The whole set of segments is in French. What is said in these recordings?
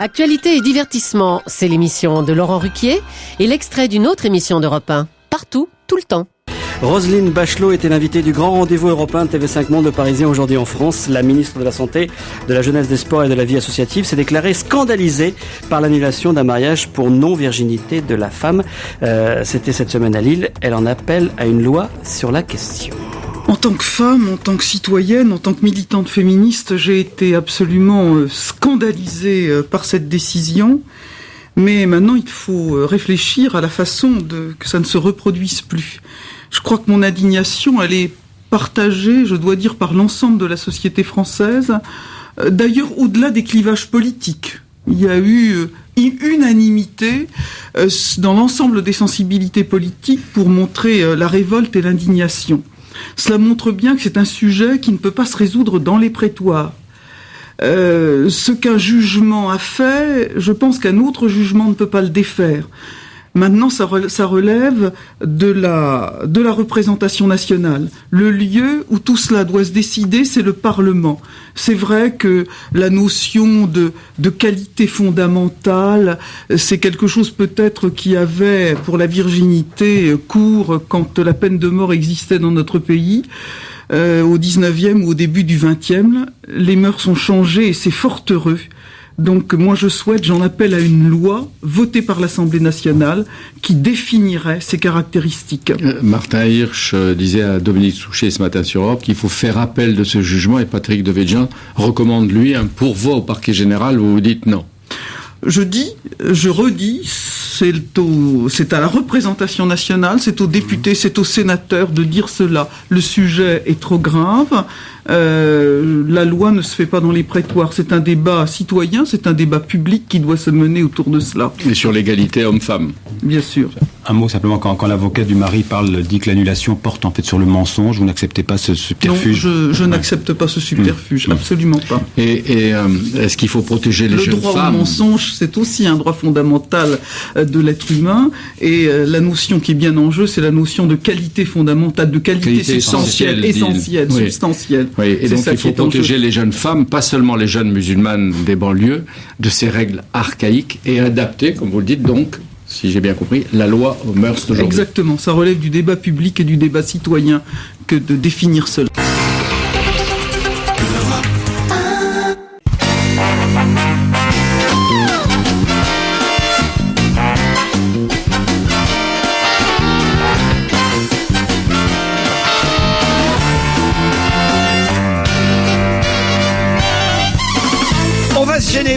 Actualité et divertissement, c'est l'émission de Laurent Ruquier et l'extrait d'une autre émission d'Europe 1. Partout, tout le temps. Roselyne Bachelot était l'invitée du grand rendez-vous européen de TV5 Monde Le Parisien aujourd'hui en France. La ministre de la Santé, de la Jeunesse, des Sports et de la Vie associative s'est déclarée scandalisée par l'annulation d'un mariage pour non-virginité de la femme. C'était cette semaine à Lille. Elle en appelle à une loi sur la question. En tant que femme, en tant que citoyenne, en tant que militante féministe, j'ai été absolument scandalisée par cette décision. Mais maintenant, il faut réfléchir à la façon que ça ne se reproduise plus. Je crois que mon indignation, elle est partagée, je dois dire, par l'ensemble de la société française. D'ailleurs, au-delà des clivages politiques, il y a eu unanimité dans l'ensemble des sensibilités politiques pour montrer la révolte et l'indignation. Cela montre bien que c'est un sujet qui ne peut pas se résoudre dans les prétoires. Ce qu'un jugement a fait, je pense qu'un autre jugement ne peut pas le défaire. Maintenant, ça relève de la représentation nationale. Le lieu où tout cela doit se décider, c'est le Parlement. C'est vrai que la notion de qualité fondamentale, c'est quelque chose peut-être qui avait, pour la virginité, cours quand la peine de mort existait dans notre pays. Au 19e ou au début du 20e, les mœurs ont changé et c'est fort heureux. Donc moi j'en appelle à une loi votée par l'Assemblée nationale qui définirait ces caractéristiques. Martin Hirsch disait à Dominique Souchet ce matin sur Europe qu'il faut faire appel de ce jugement et Patrick Devedjian recommande lui un pourvoi au parquet général où vous dites non. Je redis, c'est à la représentation nationale, c'est aux députés, c'est aux sénateurs de dire cela. Le sujet est trop grave. La loi ne se fait pas dans les prétoires. C'est un débat citoyen, c'est un débat public qui doit se mener autour de cela. Et sur l'égalité homme-femme. Bien sûr. Un mot simplement, quand l'avocat du mari dit que l'annulation porte en fait sur le mensonge, vous n'acceptez pas ce subterfuge? Non, je n'accepte pas ce subterfuge, absolument pas. Et est-ce qu'il faut protéger les jeunes femmes? Le droit au mensonge, c'est aussi un droit fondamental de l'être humain, et la notion qui est bien en jeu, c'est la notion de qualité fondamentale, de qualité essentielle, substantielle. Oui, et donc il faut protéger les jeunes femmes, pas seulement les jeunes musulmanes des banlieues, de ces règles archaïques et adapter, comme vous le dites donc, si j'ai bien compris, la loi aux mœurs d'aujourd'hui. Exactement, ça relève du débat public et du débat citoyen que de définir cela.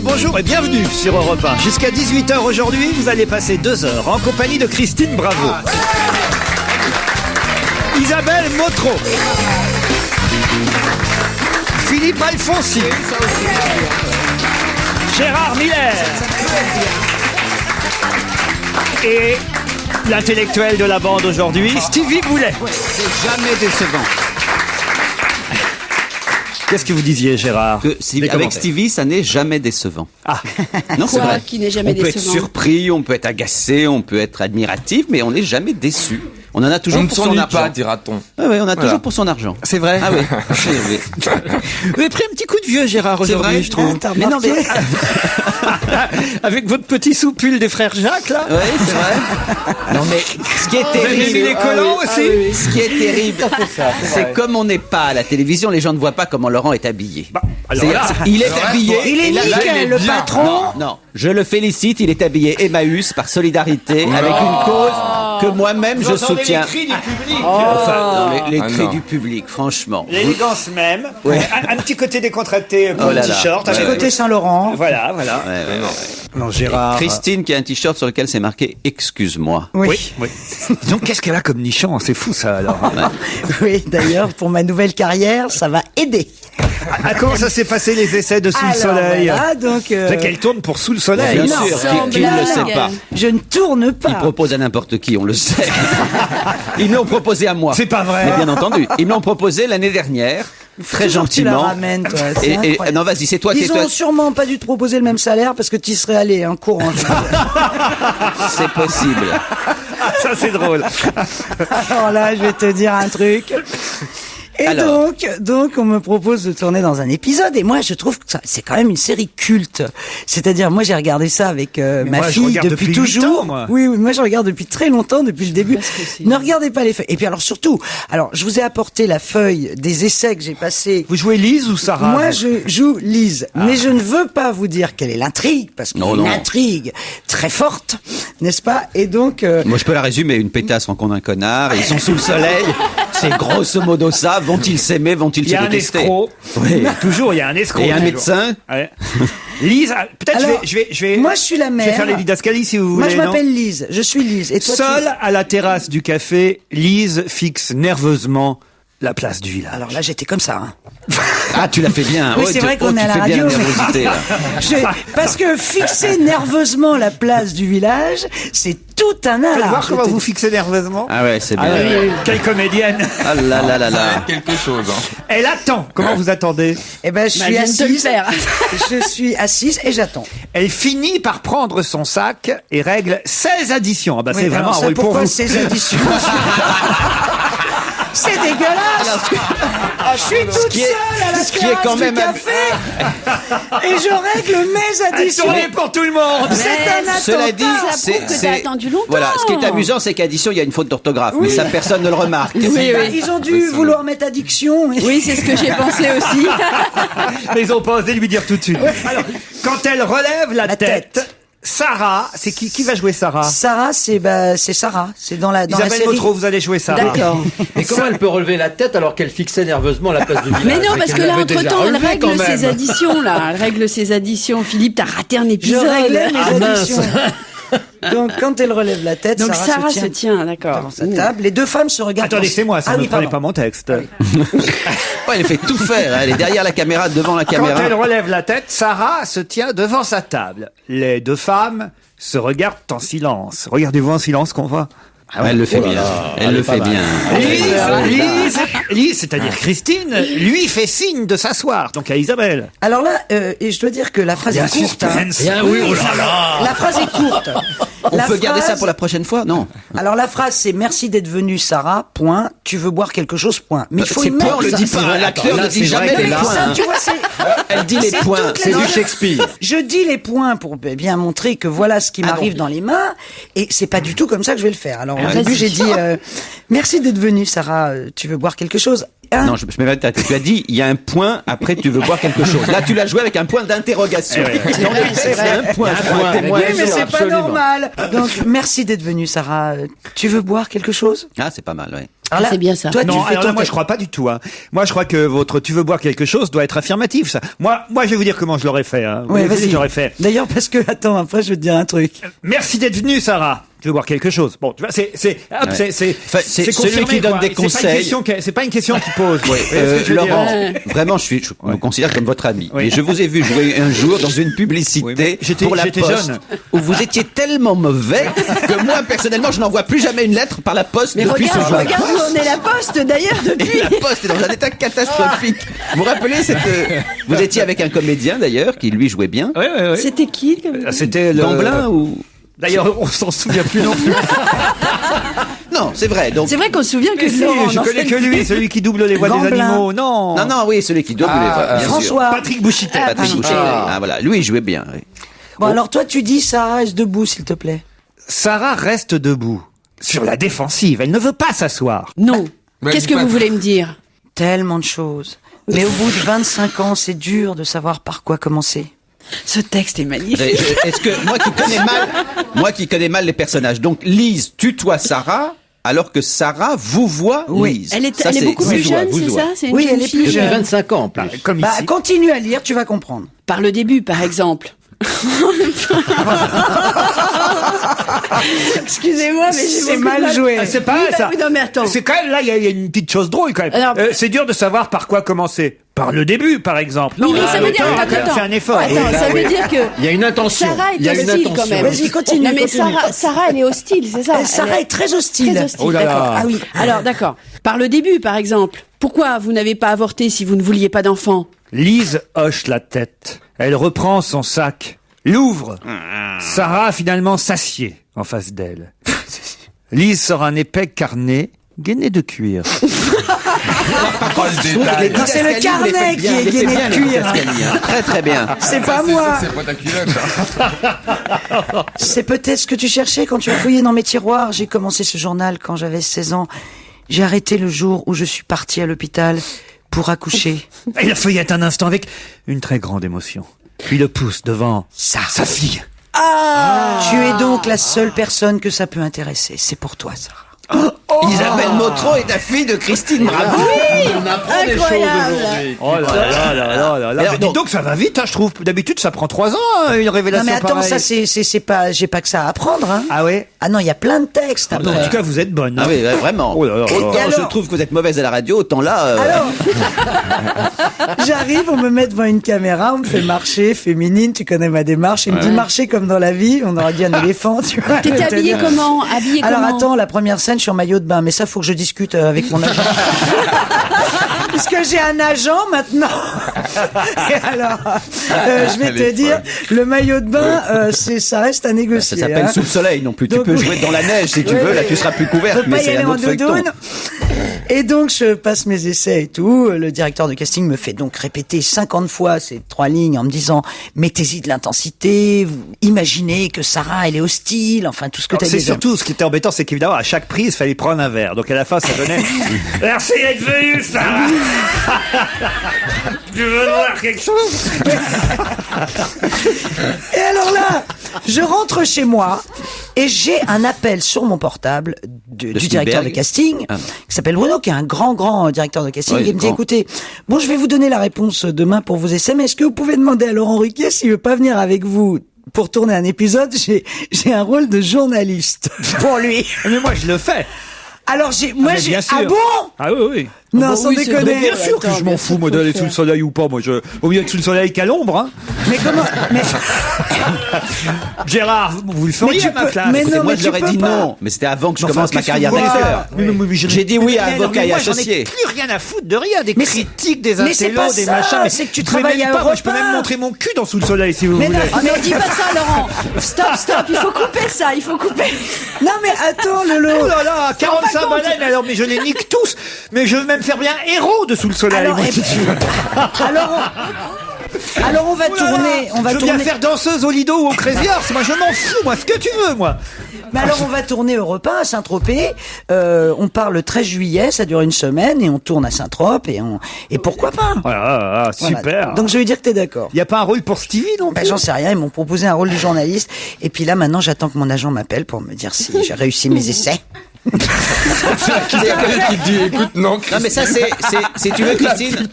Bonjour et bienvenue sur Europe 1. Jusqu'à 18h aujourd'hui, vous allez passer 2 heures en compagnie de Christine Bravo, Isabelle Motro, Philippe Alfonsi, Gérard Miller et l'intellectuel de la bande aujourd'hui, Stevie Boulet. C'est jamais décevant. Qu'est-ce que vous disiez, Gérard? Avec Stevie, ça n'est jamais décevant. Ah, non, c'est vrai. Qui n'est jamais on peut décevant. être surpris, on peut être agacé, on peut être admiratif, mais on n'est jamais déçu. On en a toujours pour son argent. On ne s'ennuie pas, dira-t-on. Ah oui, on a toujours pour son argent. C'est vrai? Ah oui. Vous avez pris un petit coup de vieux, Gérard, aujourd'hui, je trouve. Mais non, mais... Avec votre petit soupule des frères Jacques, là? Oui, c'est vrai. Non, mais ce qui est terrible... Vous avez mis les collants aussi? Ce qui est terrible, c'est comme on n'est pas à la télévision, les gens ne voient pas comment Laurent est habillé. Il est habillé... Il est nickel, le patron. Non, je le félicite, il est habillé Emmaüs par solidarité avec une cause que moi-même je soutiens. Les cris du public. Les cris du public, franchement. L'élégance même. Ouais. Un petit côté décontracté pour le t-shirt. Un petit côté Saint-Laurent. Voilà. Non, Gérard. Christine qui a un t-shirt sur lequel c'est marqué « Excuse-moi ». Oui. Donc qu'est-ce qu'elle a comme nichon? C'est fou ça alors. Oui, d'ailleurs, pour ma nouvelle carrière, ça va aider. Comment ça s'est passé les essais de Sous le Soleil? Voilà, donc... Qu'elle tourne pour Sous le Soleil. Bien sûr, qui ne le sait pas. Je ne tourne pas. Ils proposent à n'importe qui, on le sait. Ils me l'ont proposé à moi. C'est pas vrai. Mais bien entendu. Ils me l'ont proposé l'année dernière. Très gentiment. Tu la ramènes, toi. Et non, vas-y, c'est toi. Ils ont sûrement pas dû te proposer le même salaire parce que tu y serais allé, courant. C'est possible. Ça, c'est drôle. Alors là, je vais te dire un truc. Et donc, on me propose de tourner dans un épisode, et moi, je trouve que c'est quand même une série culte. C'est-à-dire, moi, j'ai regardé ça avec ma fille depuis toujours. Oui, moi, je regarde depuis très longtemps, depuis le début. Ne regardez pas les feuilles. Et puis, alors, surtout, je vous ai apporté la feuille des essais que j'ai passés. Vous jouez Lise ou Sarah? Moi, je joue Lise. Mais je ne veux pas vous dire quelle est l'intrigue, parce qu'il y a une intrigue très forte, n'est-ce pas? Et donc... Moi, je peux la résumer. Une pétasse rencontre un connard, et ils sont sous le soleil. C'est grosso modo ça. Vont-ils s'aimer? Vont-ils se détester? Il y a un escroc. Oui. Toujours, il y a un escroc. Et un médecin. Ouais. Lise, peut-être je vais... Moi, je suis la mère. Je vais faire les didascalies si vous voulez. Moi, je m'appelle Lise. Je suis Lise. Et toi, seule à la terrasse du café, Lise fixe nerveusement la place du village. Alors là, j'étais comme ça. Ah, tu l'as fait bien. Oui, c'est vrai qu'on est à la radio. Parce que fixer nerveusement la place du village, c'est tout un art. Faites voir comment vous fixez nerveusement. Ah ouais, c'est bien. Quelle comédienne. Ah là là là là. Quelque chose. Elle attend. Comment vous attendez? Eh ben, je suis assise. Je suis assise et j'attends. Elle finit par prendre son sac et règle 16 additions. Ah bah c'est vraiment un rôle pour vous. Pourquoi 16 additions? C'est dégueulasse. Je suis toute seule à la terrasse du café et je règle mes additions. Tournée pour tout le monde. C'est un attentat. Cela dit, ça prouve que t'as attendu longtemps. Voilà, ce qui est amusant, c'est qu'addition, il y a une faute d'orthographe, mais ça personne ne le remarque. Ils ont dû vouloir mettre addiction. Oui, c'est ce que j'ai pensé aussi. Mais ils ont pas osé lui dire tout de suite. Alors, quand elle relève la tête. Sarah, c'est qui va jouer Sarah? Sarah, c'est Sarah. C'est dans la Isabelle série. Vautreau, vous allez jouer Sarah. D'accord. Mais comment elle peut relever la tête alors qu'elle fixait nerveusement la place du village? Mais non, parce que là, entre-temps, elle règle ses additions, là. Elle règle ses additions. Philippe, t'as raté un épisode. Je réglais mes additions. Donc, quand elle relève la tête, donc Sarah se tient, d'accord. Devant sa table. Les deux femmes se regardent. Attendez, c'est moi, ça ne prenez pas mon texte. Elle fait tout faire, elle est derrière la caméra, devant la caméra. Quand elle relève la tête, Sarah se tient devant sa table. Les deux femmes se regardent en silence. Regardez-vous en silence qu'on voit. Elle le fait bien. Elle le fait bien. Lise, c'est-à-dire Christine, lui fait signe de s'asseoir. Donc à Isabelle. Alors là, et je dois dire que la phrase est courte. La phrase est courte. On peut garder ça pour la prochaine fois, non? Alors la phrase c'est merci d'être venue Sarah. Point. Tu veux boire quelque chose. Point. Mais il faut une point. On le dit pas. L'acteur ne dit jamais les points. Tu vois, elle dit les points. C'est du Shakespeare. Je dis les points pour bien montrer que voilà ce qui m'arrive dans les mains. Et c'est pas du tout comme ça que je vais le faire. Alors au début j'ai dit merci d'être venue Sarah. Tu veux boire quelque chose? Non, je me mets tu as dit, il y a un point, après tu veux boire quelque chose. Là, tu l'as joué avec un point d'interrogation. C'est un point. Oui, mais c'est pas normal. Donc, merci d'être venue, Sarah. Tu veux boire quelque chose? Ah, c'est pas mal, ouais. Alors là, c'est bien ça. Toi, non, alors là, moi, je crois pas du tout. Hein. Moi, je crois que votre tu veux boire quelque chose doit être affirmatif, ça. Moi, je vais vous dire comment je l'aurais fait. Hein. Ouais, vas-y. J'aurais fait. D'ailleurs, parce que, attends, après, je vais te dire un truc. Merci d'être venue, Sarah. Tu veux boire quelque chose? Bon, tu vois, c'est celui qui donne des conseils. C'est pas une question qui pose. Laurent, vraiment, je me considère comme votre ami. Et je vous ai vu jouer un jour dans une publicité pour la Poste, où vous étiez tellement mauvais que moi, personnellement, je n'envoie plus jamais une lettre par la Poste depuis ce jour. Regarde où en est la Poste, d'ailleurs, depuis. Et la Poste est dans un état catastrophique. Vous vous rappelez vous étiez avec un comédien, d'ailleurs, qui lui jouait bien. Oui. C'était qui? C'était Gamblin ou... D'ailleurs, on s'en souvient plus non plus. Non, c'est vrai. Donc... C'est vrai qu'on se souvient que Laurent. Je connais que lui, celui qui double les voix des animaux. Non, oui, celui qui double les voix. François. Patrick Bouchité. Ah, voilà. Lui, il jouait bien. Oui. Bon, alors toi, tu dis Sarah reste debout, s'il te plaît. Sarah reste debout. Sur la défensive. Elle ne veut pas s'asseoir. Non. Qu'est-ce que vous voulez me dire? Tellement de choses. Mais au bout de 25 ans, c'est dur de savoir par quoi commencer. Ce texte est magnifique. Est-ce que moi qui connais mal les personnages, donc Lise tutoie Sarah alors que Sarah vous voit Lise. Elle est beaucoup plus jeune, c'est ça? Oui, elle est plus jeune. 25 ans en plus. Continue à lire, tu vas comprendre. Par le début, par exemple. Excusez-moi, mais c'est mal joué. C'est pas ça. Oui, non, mais attends. C'est quand même là, il y a une petite chose drôle quand même. Alors, c'est dur de savoir par quoi commencer. Par le début, par exemple. Non, mais ça veut dire c'est un effort. Ça veut dire que il y a une intention. Sarah est hostile quand même. Vas-y, continue. Non, mais Sarah, elle est hostile, c'est ça. Sarah est très hostile. Très hostile. Oh là là. D'accord. Ah oui. Alors d'accord. Par le début, par exemple. Pourquoi vous n'avez pas avorté si vous ne vouliez pas d'enfant? Lise hoche la tête. Elle reprend son sac, l'ouvre. Sarah finalement s'assied en face d'elle. Lise sort un épais carnet gainé de cuir. Non, c'est le carnet qui est gainé de cuir. Très très bien. C'est pas moi. C'est pas ta culotte. C'est peut-être ce que tu cherchais quand tu as fouillé dans mes tiroirs. J'ai commencé ce journal quand j'avais 16 ans. J'ai arrêté le jour où je suis partie à l'hôpital pour accoucher. Il la feuillette un instant avec une très grande émotion. Puis le pousse devant sa fille. Tu es donc la seule personne que ça peut intéresser. C'est pour toi, Sarah. Isabelle Motro est la fille de Christine Bravo. On apprend des choses aujourd'hui. Oh là là. Mais dis donc, ça va vite, je trouve. D'habitude, ça prend 3 ans, une révélation. Non mais attends, pareille. ça c'est pas, j'ai pas que ça à apprendre. Hein. Ah ouais. Ah non, il y a plein de textes. En tout cas, vous êtes bonne. Ah oui, vraiment. Oh là là. Autant je trouve que vous êtes mauvaise à la radio, autant là. Alors, j'arrive, on me met devant une caméra, on me fait marcher, féminine, tu connais ma démarche. Il me dit marcher comme dans la vie, on aurait dit un éléphant, tu vois. T'étais habillée comment? Alors attends, la première scène, je suis en maillot de bain, mais ça, faut que je discute avec mon agent. Puisque j'ai un agent maintenant. Et alors, je vais te dire, le maillot de bain, ça reste à négocier. Ça s'appelle sous le soleil non plus. Tu peux jouer dans la neige si tu veux, là tu seras plus couverte, mais c'est un autre feuilleton. Et donc, je passe mes essais et tout. Le directeur de casting me fait donc répéter 50 fois ces 3 lignes en me disant « Mettez-y de l'intensité, imaginez que Sarah, elle est hostile, enfin tout ce que tu as dit. » C'est surtout, ce qui était embêtant, c'est qu'évidemment, à chaque prise, il fallait prendre un verre. Donc à la fin, ça donnait « Merci d'être venu, Sarah. Tu veux voir quelque chose ?» Et alors là, je rentre chez moi et j'ai un appel sur mon portable du directeur de casting, qui s'appelle Bruno, qui est un grand directeur de casting. Il me dit, écoutez, bon, je vais vous donner la réponse demain pour vos essais, mais est-ce que vous pouvez demander à Laurent Ruquier s'il veut pas venir avec vous pour tourner un épisode? J'ai un rôle de journaliste pour lui. Mais moi, je le fais. Alors bien sûr. Ah bon? Ah oui. Non, bon, sans déconner. Mais bien sûr que je m'en fous, moi, d'aller sous le soleil ou pas. Moi, au mieux être sous le soleil qu'à l'ombre, hein. Mais comment? Gérard, vous le feriez à ma place. Mais non, moi, mais je leur ai dit non. Mais c'était avant que je commence ma carrière d'acteur. J'ai dit oui à avocat et associé. J'en ai plus rien à foutre de rien, des critiques, des intellos, des machins. Mais c'est que tu travailles à Europe 1. Je peux même montrer mon cul dans sous le soleil, si vous voulez. Mais dis pas ça, Laurent. Stop, il faut couper ça, il faut couper. Non, mais attends, Lolo. Oh là là, 45 baleines, alors, mais je les nique tous. Mais je veux même faire bien héros de sous le soleil. Alors, alors on va tourner. Je veux bien faire danseuse au Lido ou au Crazy Horse. Moi, je m'en fous, moi, ce que tu veux, moi. Mais alors, on va tourner Europe 1 à Saint-Tropez. On part le 13 juillet, ça dure une semaine, et on tourne à Saint-Tropez, et pourquoi pas? Voilà, super. Voilà. Donc, je vais dire que t'es d'accord. Il n'y a pas un rôle pour Stevie, non? Ben, j'en sais rien, ils m'ont proposé un rôle de journaliste. Et puis là, maintenant, j'attends que mon agent m'appelle pour me dire si j'ai réussi mes essais. Il y a quelqu'un qui dit, écoute, non, Non, mais ça, c'est, tu veux, Christine,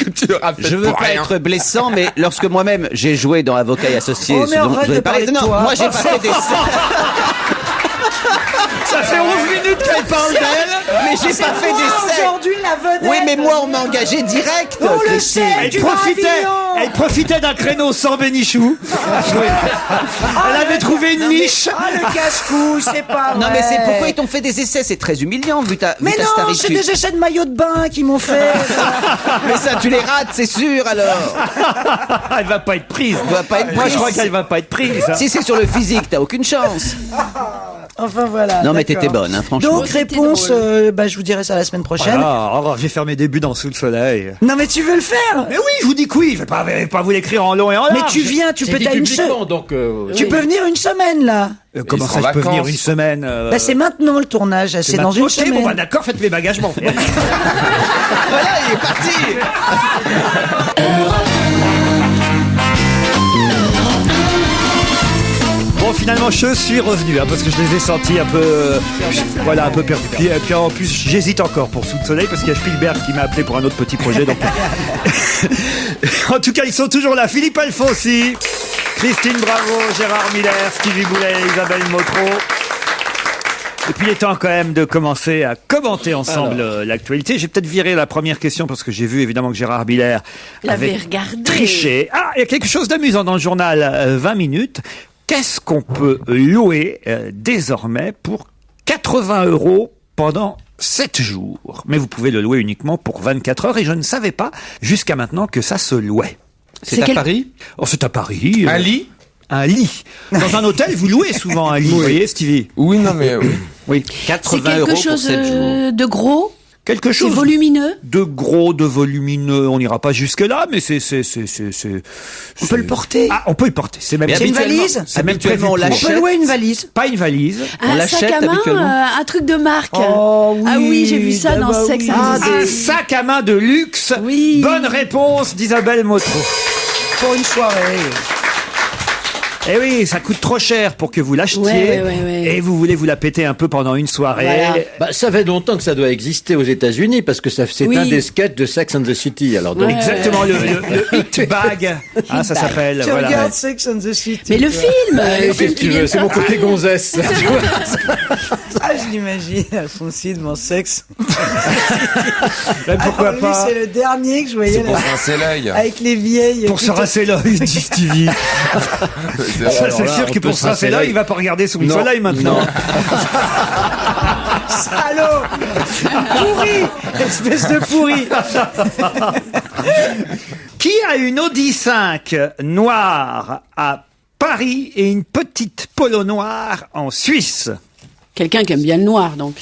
je veux pas être blessant, mais lorsque moi-même, j'ai joué dans Avocat et Associé, mais arrête de parler de toi. moi, j'ai pas fait d'essai. Ça fait 11 minutes qu'elle parle d'elle, mais j'ai pas fait d'essai. Aujourd'hui, la vedette. Oui, mais moi, on m'a engagé direct. On le Christine. sait, Elle profitait d'un créneau sans Bénichou. Elle avait trouvé une niche. Ah, le cache-cou, c'est pas vrai. Non, mais c'est pourquoi ils t'ont fait des essais, c'est très humiliant, vu ta Mais non, staritude. c'est des essais de maillot de bain qu'ils m'ont fait. Mais ça, tu les rates, c'est sûr, alors. Elle va pas être prise. Moi, je crois qu'elle va pas être prise. Si c'est sur le physique, t'as aucune chance. Enfin voilà. Non, mais d'accord. t'étais bonne, hein, franchement. Donc réponse, je vous dirai ça la semaine prochaine. Alors, j'ai fait mes débuts dans Sous le soleil. Non mais tu veux le faire? Mais oui, je vous dis que oui. Je vais pas vous l'écrire en long et en large. Mais tu viens, tu peux t'as une semaine. Tu peux venir une semaine là. Comment ça, je peux venir une semaine Bah c'est maintenant le tournage, c'est dans une semaine. Bon, bah d'accord, faites mes bagages, mon frère. Voilà, il est parti. Bon, finalement, je suis revenu, parce que je les ai sentis un peu, un peu perdus. Puis en plus, j'hésite encore pour Sous le soleil, parce qu'il y a Spielberg qui m'a appelé pour un autre petit projet. Donc... En tout cas, ils sont toujours là. Philippe Alfonsi, Christine Bravo, Gérard Miller, Stevie Boulet, Isabelle Motro. Et puis il est temps quand même de commencer à commenter ensemble l'actualité. J'ai peut-être viré la première question parce que j'ai vu évidemment que Gérard Miller avait triché. Ah, il y a quelque chose d'amusant dans le journal 20 minutes. Qu'est-ce qu'on peut louer désormais pour 80 € pendant 7 jours? Mais vous pouvez le louer uniquement pour 24 heures et je ne savais pas jusqu'à maintenant que ça se louait. C'est à Paris? Oh, c'est à Paris. Un lit? Un lit. Dans un hôtel, vous louez souvent un lit, vous voyez, Stevie? Oui, non, mais oui. 80 € C'est quelque pour chose 7 jours. de gros? quelque chose. C'est volumineux? De gros, de volumineux. On n'ira pas jusque là, mais c'est. On peut le porter. Ah, on peut le porter. C'est même. C'est une valise. C'est même prévu. On On peut louer une valise. Pas une valise. Un sac à main, un truc de marque. Oh, oui. Ah oui, j'ai vu ça dans Sex and the Un City. sac à main de luxe. Oui. Bonne réponse d'Isabelle Motro. Pour une soirée. Eh oui, ça coûte trop cher pour que vous l'achetiez. Ouais. Et vous voulez vous la péter un peu pendant une soirée. Voilà. Bah, ça fait longtemps que ça doit exister aux États-Unis parce que c'est Oui. un des sketchs de Sex and the City. Alors donc, Exactement, le hit bag. Ah, ça s'appelle. Tu Voilà. regardes Sex and the City. Mais le toi. film, qu'est-ce que tu veux, c'est mon côté gonzesse. Tu vois. Ah, je l'imagine, Alphonsine, mon sexe. Mais pourquoi Alors, lui, pas c'est le dernier que je voyais C'est pour là, rincer l'œil. avec les vieilles. pour se rincer l'œil, dit Stevie. Ça, c'est sûr que pour se rincer l'œil, il va pas regarder sous le Non. soleil maintenant. Salaud pourri, espèce de pourri. Qui a une Audi 5 noire à Paris et une petite Polo noire en Suisse? quelqu'un qui aime bien le noir, donc.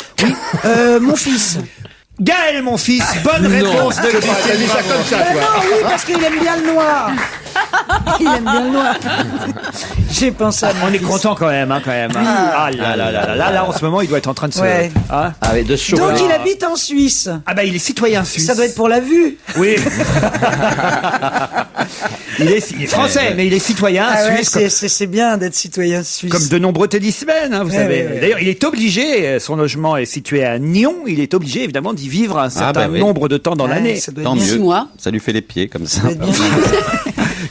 Mon fils. Gaël, mon fils, bonne réponse de T'as Christine. dit ça comme ça, toi. Non, oui, parce qu'il aime bien le noir. Il aime bien le noir. J'ai pensé à mon On est fils. content quand même, hein, quand même. Ah là là là là là, en ce moment, il doit être en train de se... Ouais. Hein Ah oui, de chocolat. Donc il habite en Suisse. Ah bah, il est citoyen suisse. Ça doit être pour la vue. Oui. il est français, mais il est citoyen Ah ouais, suisse. c'est bien d'être citoyen suisse. Comme de nombreux tennismen, hein, vous Ouais, savez. ouais, ouais. D'ailleurs, il est obligé, son logement est situé à Nyon, il est obligé évidemment d'y vivre un certain bah oui. nombre de temps dans Ouais, l'année. ça doit Tant être bien. mieux. 6 mois. Ça lui fait les pieds comme ça. Ça doit être bien.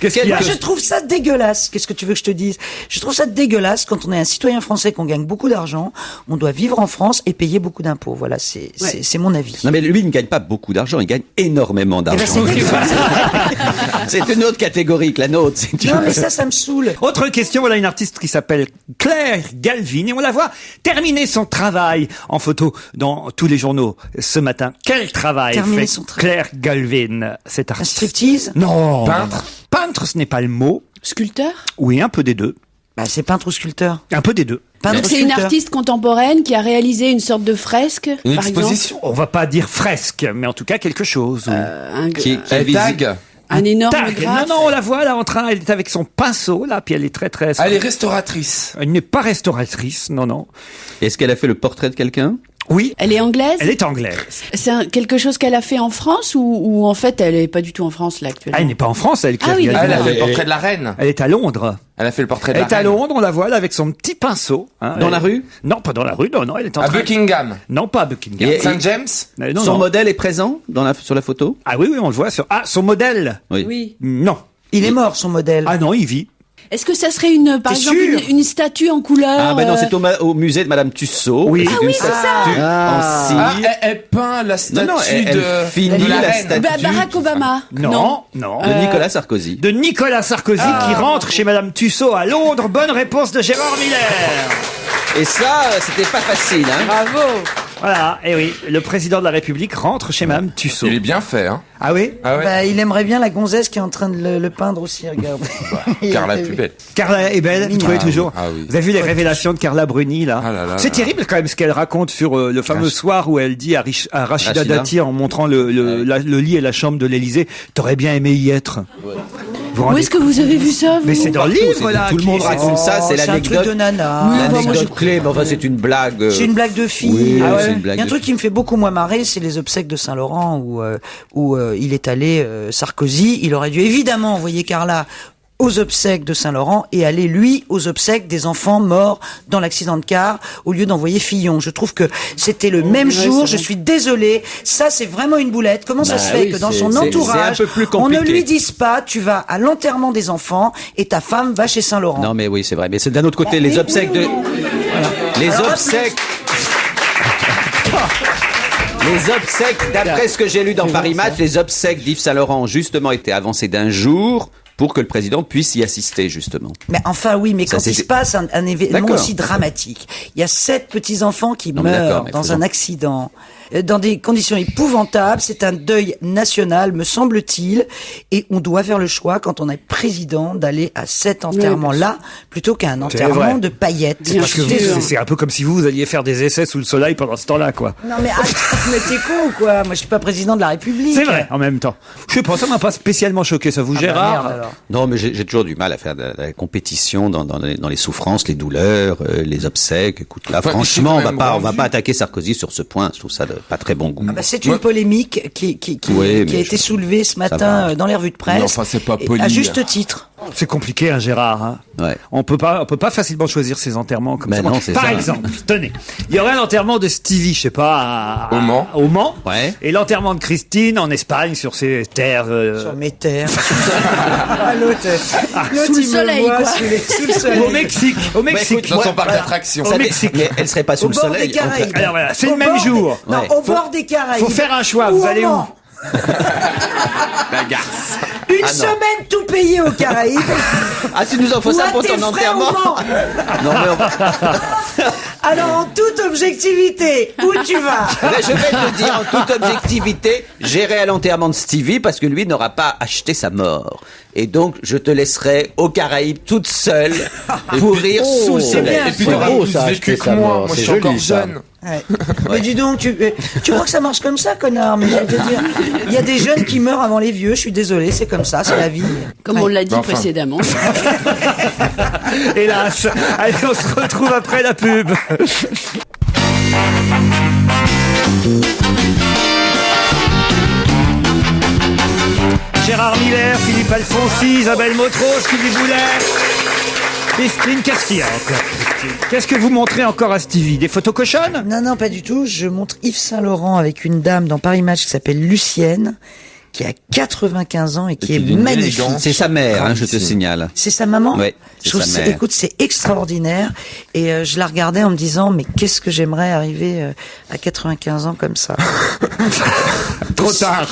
Qu'est-ce qu'il y a Moi, je trouve ça dégueulasse. Qu'est-ce que tu veux que je te dise? Je trouve ça dégueulasse quand on est un citoyen français, qu'on gagne beaucoup d'argent, on doit vivre en France et payer beaucoup d'impôts. Voilà, c'est mon avis. Non mais lui il ne gagne pas beaucoup d'argent, il gagne énormément Eh ben, d'argent. C'est une autre catégorie que la nôtre. Si tu Non, veux. mais ça me saoule. Autre question, voilà une artiste qui s'appelle Claire Galvin et on la voit terminer son travail en photo dans tous les journaux ce matin. Quel travail Terminer fait son travail. Claire Galvin, cette Un artiste? striptease? Non. Peintre. Peintre, ce n'est pas le mot. Sculpteur? Oui, un peu des deux. Bah, c'est peintre ou sculpteur. Un peu des deux. Peintre Donc ou c'est une sculpteur. artiste contemporaine qui a réalisé une sorte de fresque, Une par exposition. On va pas dire fresque, mais en tout cas quelque chose. oui. exemple. Qui est visible. Tag. Un énorme Tag. graphe. Non, on la voit là en train, elle est avec son pinceau là, puis elle est très très... Elle est restauratrice. Elle n'est pas restauratrice, non. Est-ce qu'elle a fait le portrait de quelqu'un? Oui, Elle est anglaise? elle est anglaise. C'est quelque chose qu'elle a fait en France ou en fait elle est pas du tout en France là actuellement? Elle n'est pas en France, elle, Claire Ah oui, Galvin. Elle a fait le Elle portrait de la reine. est à Londres. Elle a fait le portrait de Elle la est à reine. Londres, on la voit là avec son petit pinceau. hein. Dans Elle- la rue? Non, pas dans la rue, non, elle est en À train... Buckingham. Non, pas à Buckingham. Et- Saint James. Non, Son non. modèle est présent sur la photo? Ah oui, on le voit sur... Ah, son modèle. Oui. Oui. Non. Il est mort, son modèle. Ah non, il vit. Est-ce que ça serait par T'es exemple sûr une statue en couleur? Ah ben non, c'est au musée de Madame Tussaud. Oui. C'est Ah une oui, c'est ça. statue en cire. Ah, elle peint la statue Non, elle de finit de la la reine. statue. Barack Obama? Non. De Nicolas Sarkozy. De Nicolas Sarkozy qui rentre chez Madame Tussaud à Londres. Bonne réponse de Gérard Miller. Et ça, c'était pas facile, hein. Bravo! Voilà, et oui, le président de la République rentre chez Madame Tussaud. Il est bien fait, hein. Ah oui? Ah ouais. Bah, il aimerait bien la gonzesse qui est en train de le peindre aussi, regarde. Carla est plus belle. Carla est belle, vous trouvez Ah toujours? oui, ah oui. Vous avez vu les révélations de Carla Bruni, là? Ah là là C'est là. terrible quand même ce qu'elle raconte sur le fameux soir où elle dit à Rachida Rachida. Dati en montrant le lit et la chambre de l'Élysée, t'aurais bien aimé y être. Vous Où rendez est-ce que vous avez vu ça, vous? Mais c'est dans le livre, là. Tout le monde raconte ça, c'est un truc l'anecdote. de nana. L'anecdote clé, mais enfin c'est une blague. C'est une blague de fille. Oui, Ah ouais. c'est une Il blague y a un de truc qui me fait beaucoup moins marrer, c'est les obsèques de Saint-Laurent où il est allé Sarkozy. Il aurait dû évidemment envoyer Carla aux obsèques de Saint-Laurent et aller, lui, aux obsèques des enfants morts dans l'accident de car, au lieu d'envoyer Fillon. Je trouve que c'était le même jour. Je suis désolée. Ça, c'est vraiment une boulette. Comment ça se fait oui, que dans c'est- son c'est- entourage, c'est un peu plus on ne compliqué. lui dise pas, tu vas à l'enterrement des enfants et ta femme va chez Saint-Laurent. Non mais oui, c'est vrai. Mais c'est d'un autre côté, les obsèques de... Les obsèques... Les obsèques, d'après ce que j'ai lu dans Paris Match, les obsèques d'Yves Saint-Laurent ont justement été avancées d'un jour pour que le président puisse y assister, justement. Mais enfin, oui, mais quand il se passe un événement aussi dramatique, il y a 7 petits-enfants qui meurent dans un accident, dans des conditions épouvantables, c'est un deuil national, me semble-t-il, et on doit faire le choix, quand on est président, d'aller à cet enterrement-là, plutôt qu'à un enterrement de paillettes. Parce que c'est un peu comme si vous alliez faire des essais sous le soleil pendant ce temps-là, quoi. Non mais attends, mais t'es con ou quoi? Moi je suis pas président de la République. C'est vrai, en même temps. Je sais pas, ça m'a pas spécialement choqué, ça vous, Gérard? Bah merde, non, mais j'ai toujours du mal à faire de la compétition dans les souffrances, les douleurs, les obsèques. Écoute, là, franchement, on va pas attaquer Sarkozy sur ce point. Je trouve ça de pas très bon goût. C'est une polémique qui a été soulevée ce matin dans les revues de presse. Mais enfin, c'est pas poli. À juste titre. C'est compliqué, hein, Gérard. Hein. Ouais. On peut pas facilement choisir ses enterrements comme ça. Non, Par exemple, tenez, il y aurait un enterrement de Stevie, je sais pas, au Mans. Ouais. Et l'enterrement de Christine en Espagne, sur ses terres. Sur mes terres. Sous le soleil, quoi. Sous le soleil. Au Mexique. Écoute, dans son parc d'attractions. Au Mexique. Mais elle serait pas sous le soleil. Alors voilà, c'est le même jour. Non, au bord des Caraïbes. Faut faire un choix. Vous allez où? La garce. Une semaine tout payé aux Caraïbes. Ah, tu nous en faut ça pour ton enterrement? Non, mais alors, en toute objectivité, où tu vas? je vais te dire, en toute objectivité, j'irai à l'enterrement de Stevie parce que lui n'aura pas acheté sa mort. Et donc, je te laisserai aux Caraïbes toute seule pourrir sous le soleil. Et puis, t'auras plus vécu que moi. Moi, je suis encore jeune. Ouais. Mais dis donc, tu crois que ça marche comme ça, connard? Mais je vais te dire, il y a des jeunes qui meurent avant les vieux. Je suis désolé, c'est comme ça, c'est la vie. Comme on l'a dit précédemment. Hélas. Allez, on se retrouve après la pub. Gérard Miller, Philippe Alfonsi, Isabelle Motros, Philippe Boulet, Christine Cartier. Qu'est-ce que vous montrez encore à Stevie? Des photos cochonnes? Non, pas du tout. Je montre Yves Saint-Laurent avec une dame dans Paris Match qui s'appelle Lucienne, qui a 95 ans et qui est magnifique. C'est sa mère, je te signale. C'est sa maman? Oui, c'est sa mère. Écoute, c'est extraordinaire. Et je la regardais en me disant, mais qu'est-ce que j'aimerais arriver à 95 ans comme ça. Trop tard.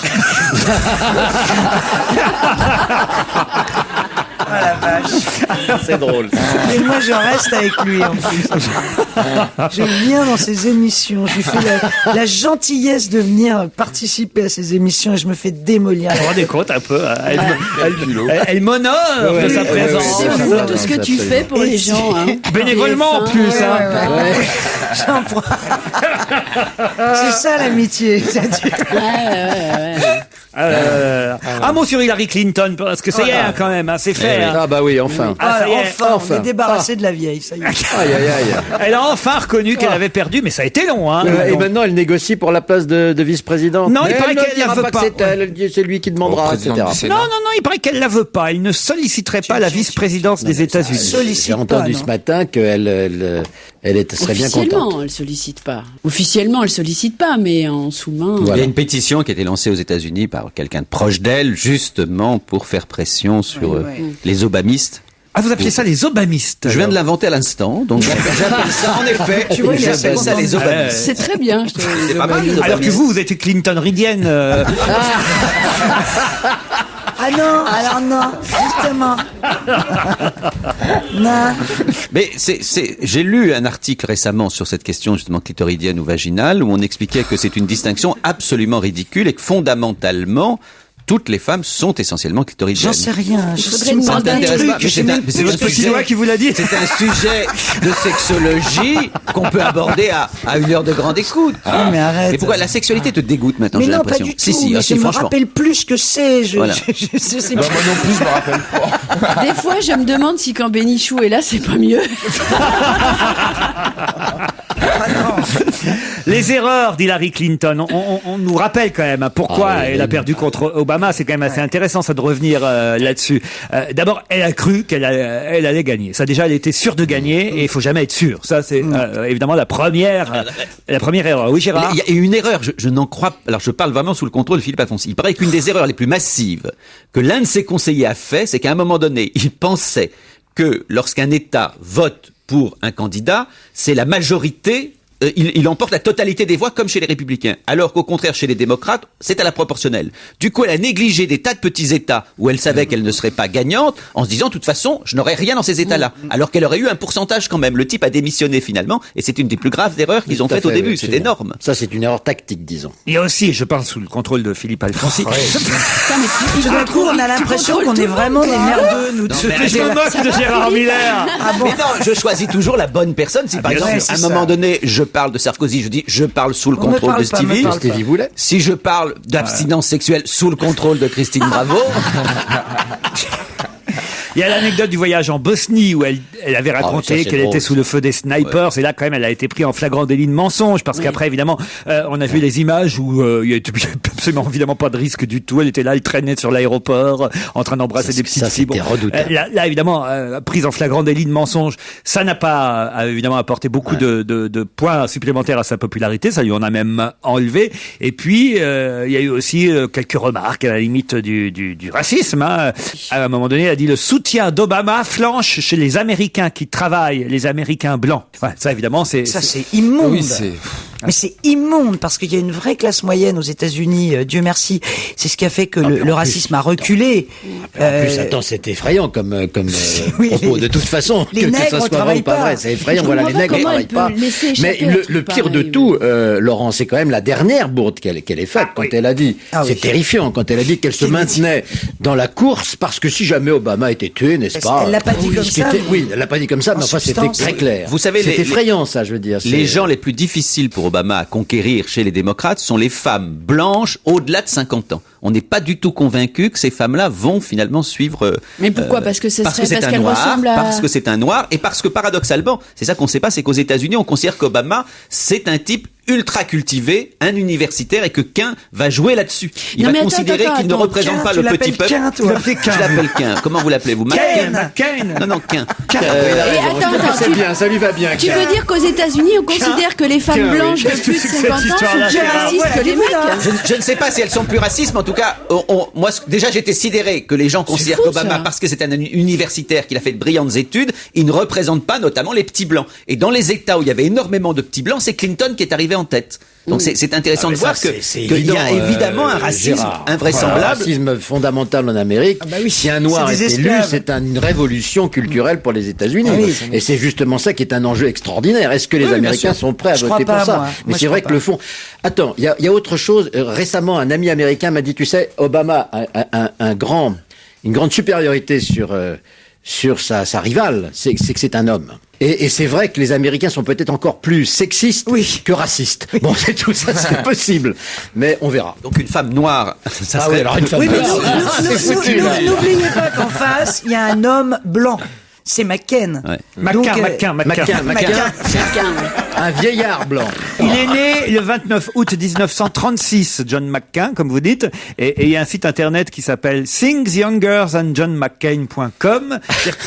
Ah la vache. C'est drôle. Et moi, je reste avec lui, en plus. Je viens dans ses émissions. Je lui fais la gentillesse de venir participer à ses émissions et je me fais démolir. Vous vous rendez compte un peu? Elle m'honore de sa présence. C'est fou tout ce que tu fais pour les gens. Hein. Bénévolement en plus. J'en prends. C'est ça l'amitié. Un mot sur Hillary Clinton, parce que ça y est quand même, c'est fait. Ah bah oui, enfin. Ça y est, enfin, on est débarrassé de la vieille, ça y est. Aïe, aïe, aïe. Elle a enfin reconnu qu'elle avait perdu, mais ça a été long. Hein, et maintenant, elle négocie pour la place de vice-président. Non, il paraît qu'elle la veut pas. C'est lui qui demandera, etc. Non, il paraît qu'elle la veut pas. Elle ne solliciterait pas la vice-présidence des États-Unis. J'ai entendu ce matin qu'elle serait bien contente. Officiellement, elle sollicite pas. Officiellement, elle sollicite pas, mais en sous-main. Il y a une pétition qui a été lancée aux États-Unis par quelqu'un de proche d'elle, justement pour faire pression sur les obamistes. Ah, vous appelez ça les obamistes? Je viens de l'inventer à l'instant, donc j'appelle ça en effet. Tu vois, j'appelle ça les obamistes. C'est très bien. C'est pas mal, les obamistes. Alors que vous êtes Clinton-ridienne. Ah non, alors non, justement. Non. Mais j'ai lu un article récemment sur cette question justement clitoridienne ou vaginale où on expliquait que c'est une distinction absolument ridicule et que fondamentalement toutes les femmes sont essentiellement clitoridiennes. J'en sais rien. Je voudrais demander un truc. C'est votre petit doigt qui vous l'a dit. C'est un sujet de sexologie qu'on peut aborder à une heure de grande écoute. Ah, mais arrête. Et pourquoi la sexualité te dégoûte maintenant? Mais j'ai non, pas l'impression. du tout. Si, je me franchement. rappelle plus ce que c'est. Voilà. Je sais Moi non plus, je me rappelle pas. Des fois, je me demande si quand Bénichou est là, c'est pas mieux. Les erreurs d'Hillary Clinton, on nous rappelle quand même pourquoi elle a perdu contre Obama. C'est quand même assez intéressant ça de revenir là-dessus. D'abord, elle a cru qu'elle allait gagner. Ça déjà, elle était sûre de gagner et il faut jamais être sûr. Ça, c'est évidemment la première erreur. Oui, Gérard. Il y a une erreur. Je n'en crois pas. Alors, je parle vraiment sous le contrôle de Philippe Alfonsi. Il paraît qu'une des erreurs les plus massives que l'un de ses conseillers a fait, c'est qu'à un moment donné, il pensait que lorsqu'un État vote pour un candidat, c'est la majorité il emporte la totalité des voix comme chez les républicains. Alors qu'au contraire, chez les démocrates, c'est à la proportionnelle. Du coup, elle a négligé des tas de petits États où elle savait qu'elle ne serait pas gagnante en se disant, de toute façon, je n'aurais rien dans ces États-là. Alors qu'elle aurait eu un pourcentage quand même. Le type a démissionné finalement et c'est une des plus graves erreurs qu'ils ont faites au début. C'est énorme. Ça, c'est une erreur tactique, disons. Il y a aussi, je parle sous le contrôle de Philippe Alfonsi. Tout d'un coup, on a l'impression qu'on est vraiment des merdeux, nous. Je me moque de Gérard Miller. Mais non, je choisis toujours la bonne personne. Si par exemple, à un moment donné, je parle de Sarkozy, je dis, je parle sous le contrôle de Stevie Boulet. Si je parle d'abstinence sexuelle, sous le contrôle de Christine Bravo. Il y a l'anecdote du voyage en Bosnie où elle avait raconté qu'elle était sous le feu des snipers. Ouais. Et là, quand même, elle a été prise en flagrant délit de mensonge parce qu'après, évidemment, on a vu les images où il y a absolument évidemment pas de risque du tout. Elle était là, elle traînait sur l'aéroport en train d'embrasser des petites filles. Bon, là, évidemment, prise en flagrant délit de mensonge. Ça n'a pas évidemment apporté beaucoup de points supplémentaires à sa popularité. Ça lui en a même enlevé. Et puis, il y a eu aussi quelques remarques à la limite du racisme. Hein. À un moment donné, elle a dit le soutien d'Obama flanche chez les Américains qui travaillent, les Américains blancs. Ouais, ça évidemment, c'est immonde. Oui, mais c'est immonde parce qu'il y a une vraie classe moyenne aux États-Unis. Dieu merci. C'est ce qui a fait que le racisme a reculé. En plus, attends, c'est effrayant comme propos. De toute façon, les que ça soit vrai ou pas vrai, c'est effrayant. Voilà, les nègres ne travaillent pas. Mais le pire de tout, Laurent, c'est quand même la dernière bourde qu'elle ait faite quand elle a dit. C'est terrifiant quand elle a dit qu'elle se maintenait dans la course parce que si jamais Obama était tué, n'est-ce pas? Elle l'a pas dit comme ça. Oui, elle l'a pas dit comme ça, mais enfin, c'était très clair. Vous savez, c'est effrayant, ça, je veux dire. Les gens les plus difficiles pour Obama à conquérir chez les démocrates sont les femmes blanches au-delà de 50 ans. On n'est pas du tout convaincu que ces femmes-là vont finalement suivre. Mais pourquoi? Parce que c'est un noir, parce que c'est un noir, et parce que paradoxalement, c'est ça qu'on ne sait pas, c'est qu'aux États-Unis, on considère qu'Obama, c'est un type ultra cultivé, un universitaire, et que Quin va jouer là-dessus. Il va considérer qu'il ne représente pas le petit peuple. Je l'appelle Quin. Comment vous l'appelez, vous? McCain. Non, Quin. C'est bien, ça lui va bien. Tu veux dire qu'aux États-Unis, on considère que les femmes blanches de plus de 50 ans sont plus racistes que les mecs? Je ne sais pas si elles sont plus racistes, mais en tout cas, moi, déjà, j'étais sidéré que les gens considèrent qu'Obama, parce que c'est un universitaire, qu'il a fait de brillantes études, il ne représente pas notamment les petits blancs. Et dans les États où il y avait énormément de petits blancs, c'est Clinton qui est arrivé en tête. Donc c'est intéressant de voir qu'il y a évidemment un racisme invraisemblable. Un racisme fondamental en Amérique. Si un noir est élu, c'est une révolution culturelle pour les États-Unis. Et c'est justement ça qui est un enjeu extraordinaire. Est-ce que les Américains sont prêts à voter pour ça? Mais c'est vrai que le fond... Attends, il y a autre chose. Récemment, un ami américain m'a dit, tu sais, Obama a une grande supériorité sur sa rivale, c'est que c'est un homme. Et c'est vrai que les Américains sont peut-être encore plus sexistes que racistes. Bon, c'est tout ça, c'est possible. Mais on verra. Donc une femme noire, ça serait... Oui, alors une femme noire. N'oubliez pas qu'en face, il y a un homme blanc. C'est McCain. Ouais. McCain. Un vieillard blanc. Il est né le 29 août 1936, John McCain, comme vous dites, et il y a un site internet qui s'appelle thingsyoungerthanjohnmccain.com.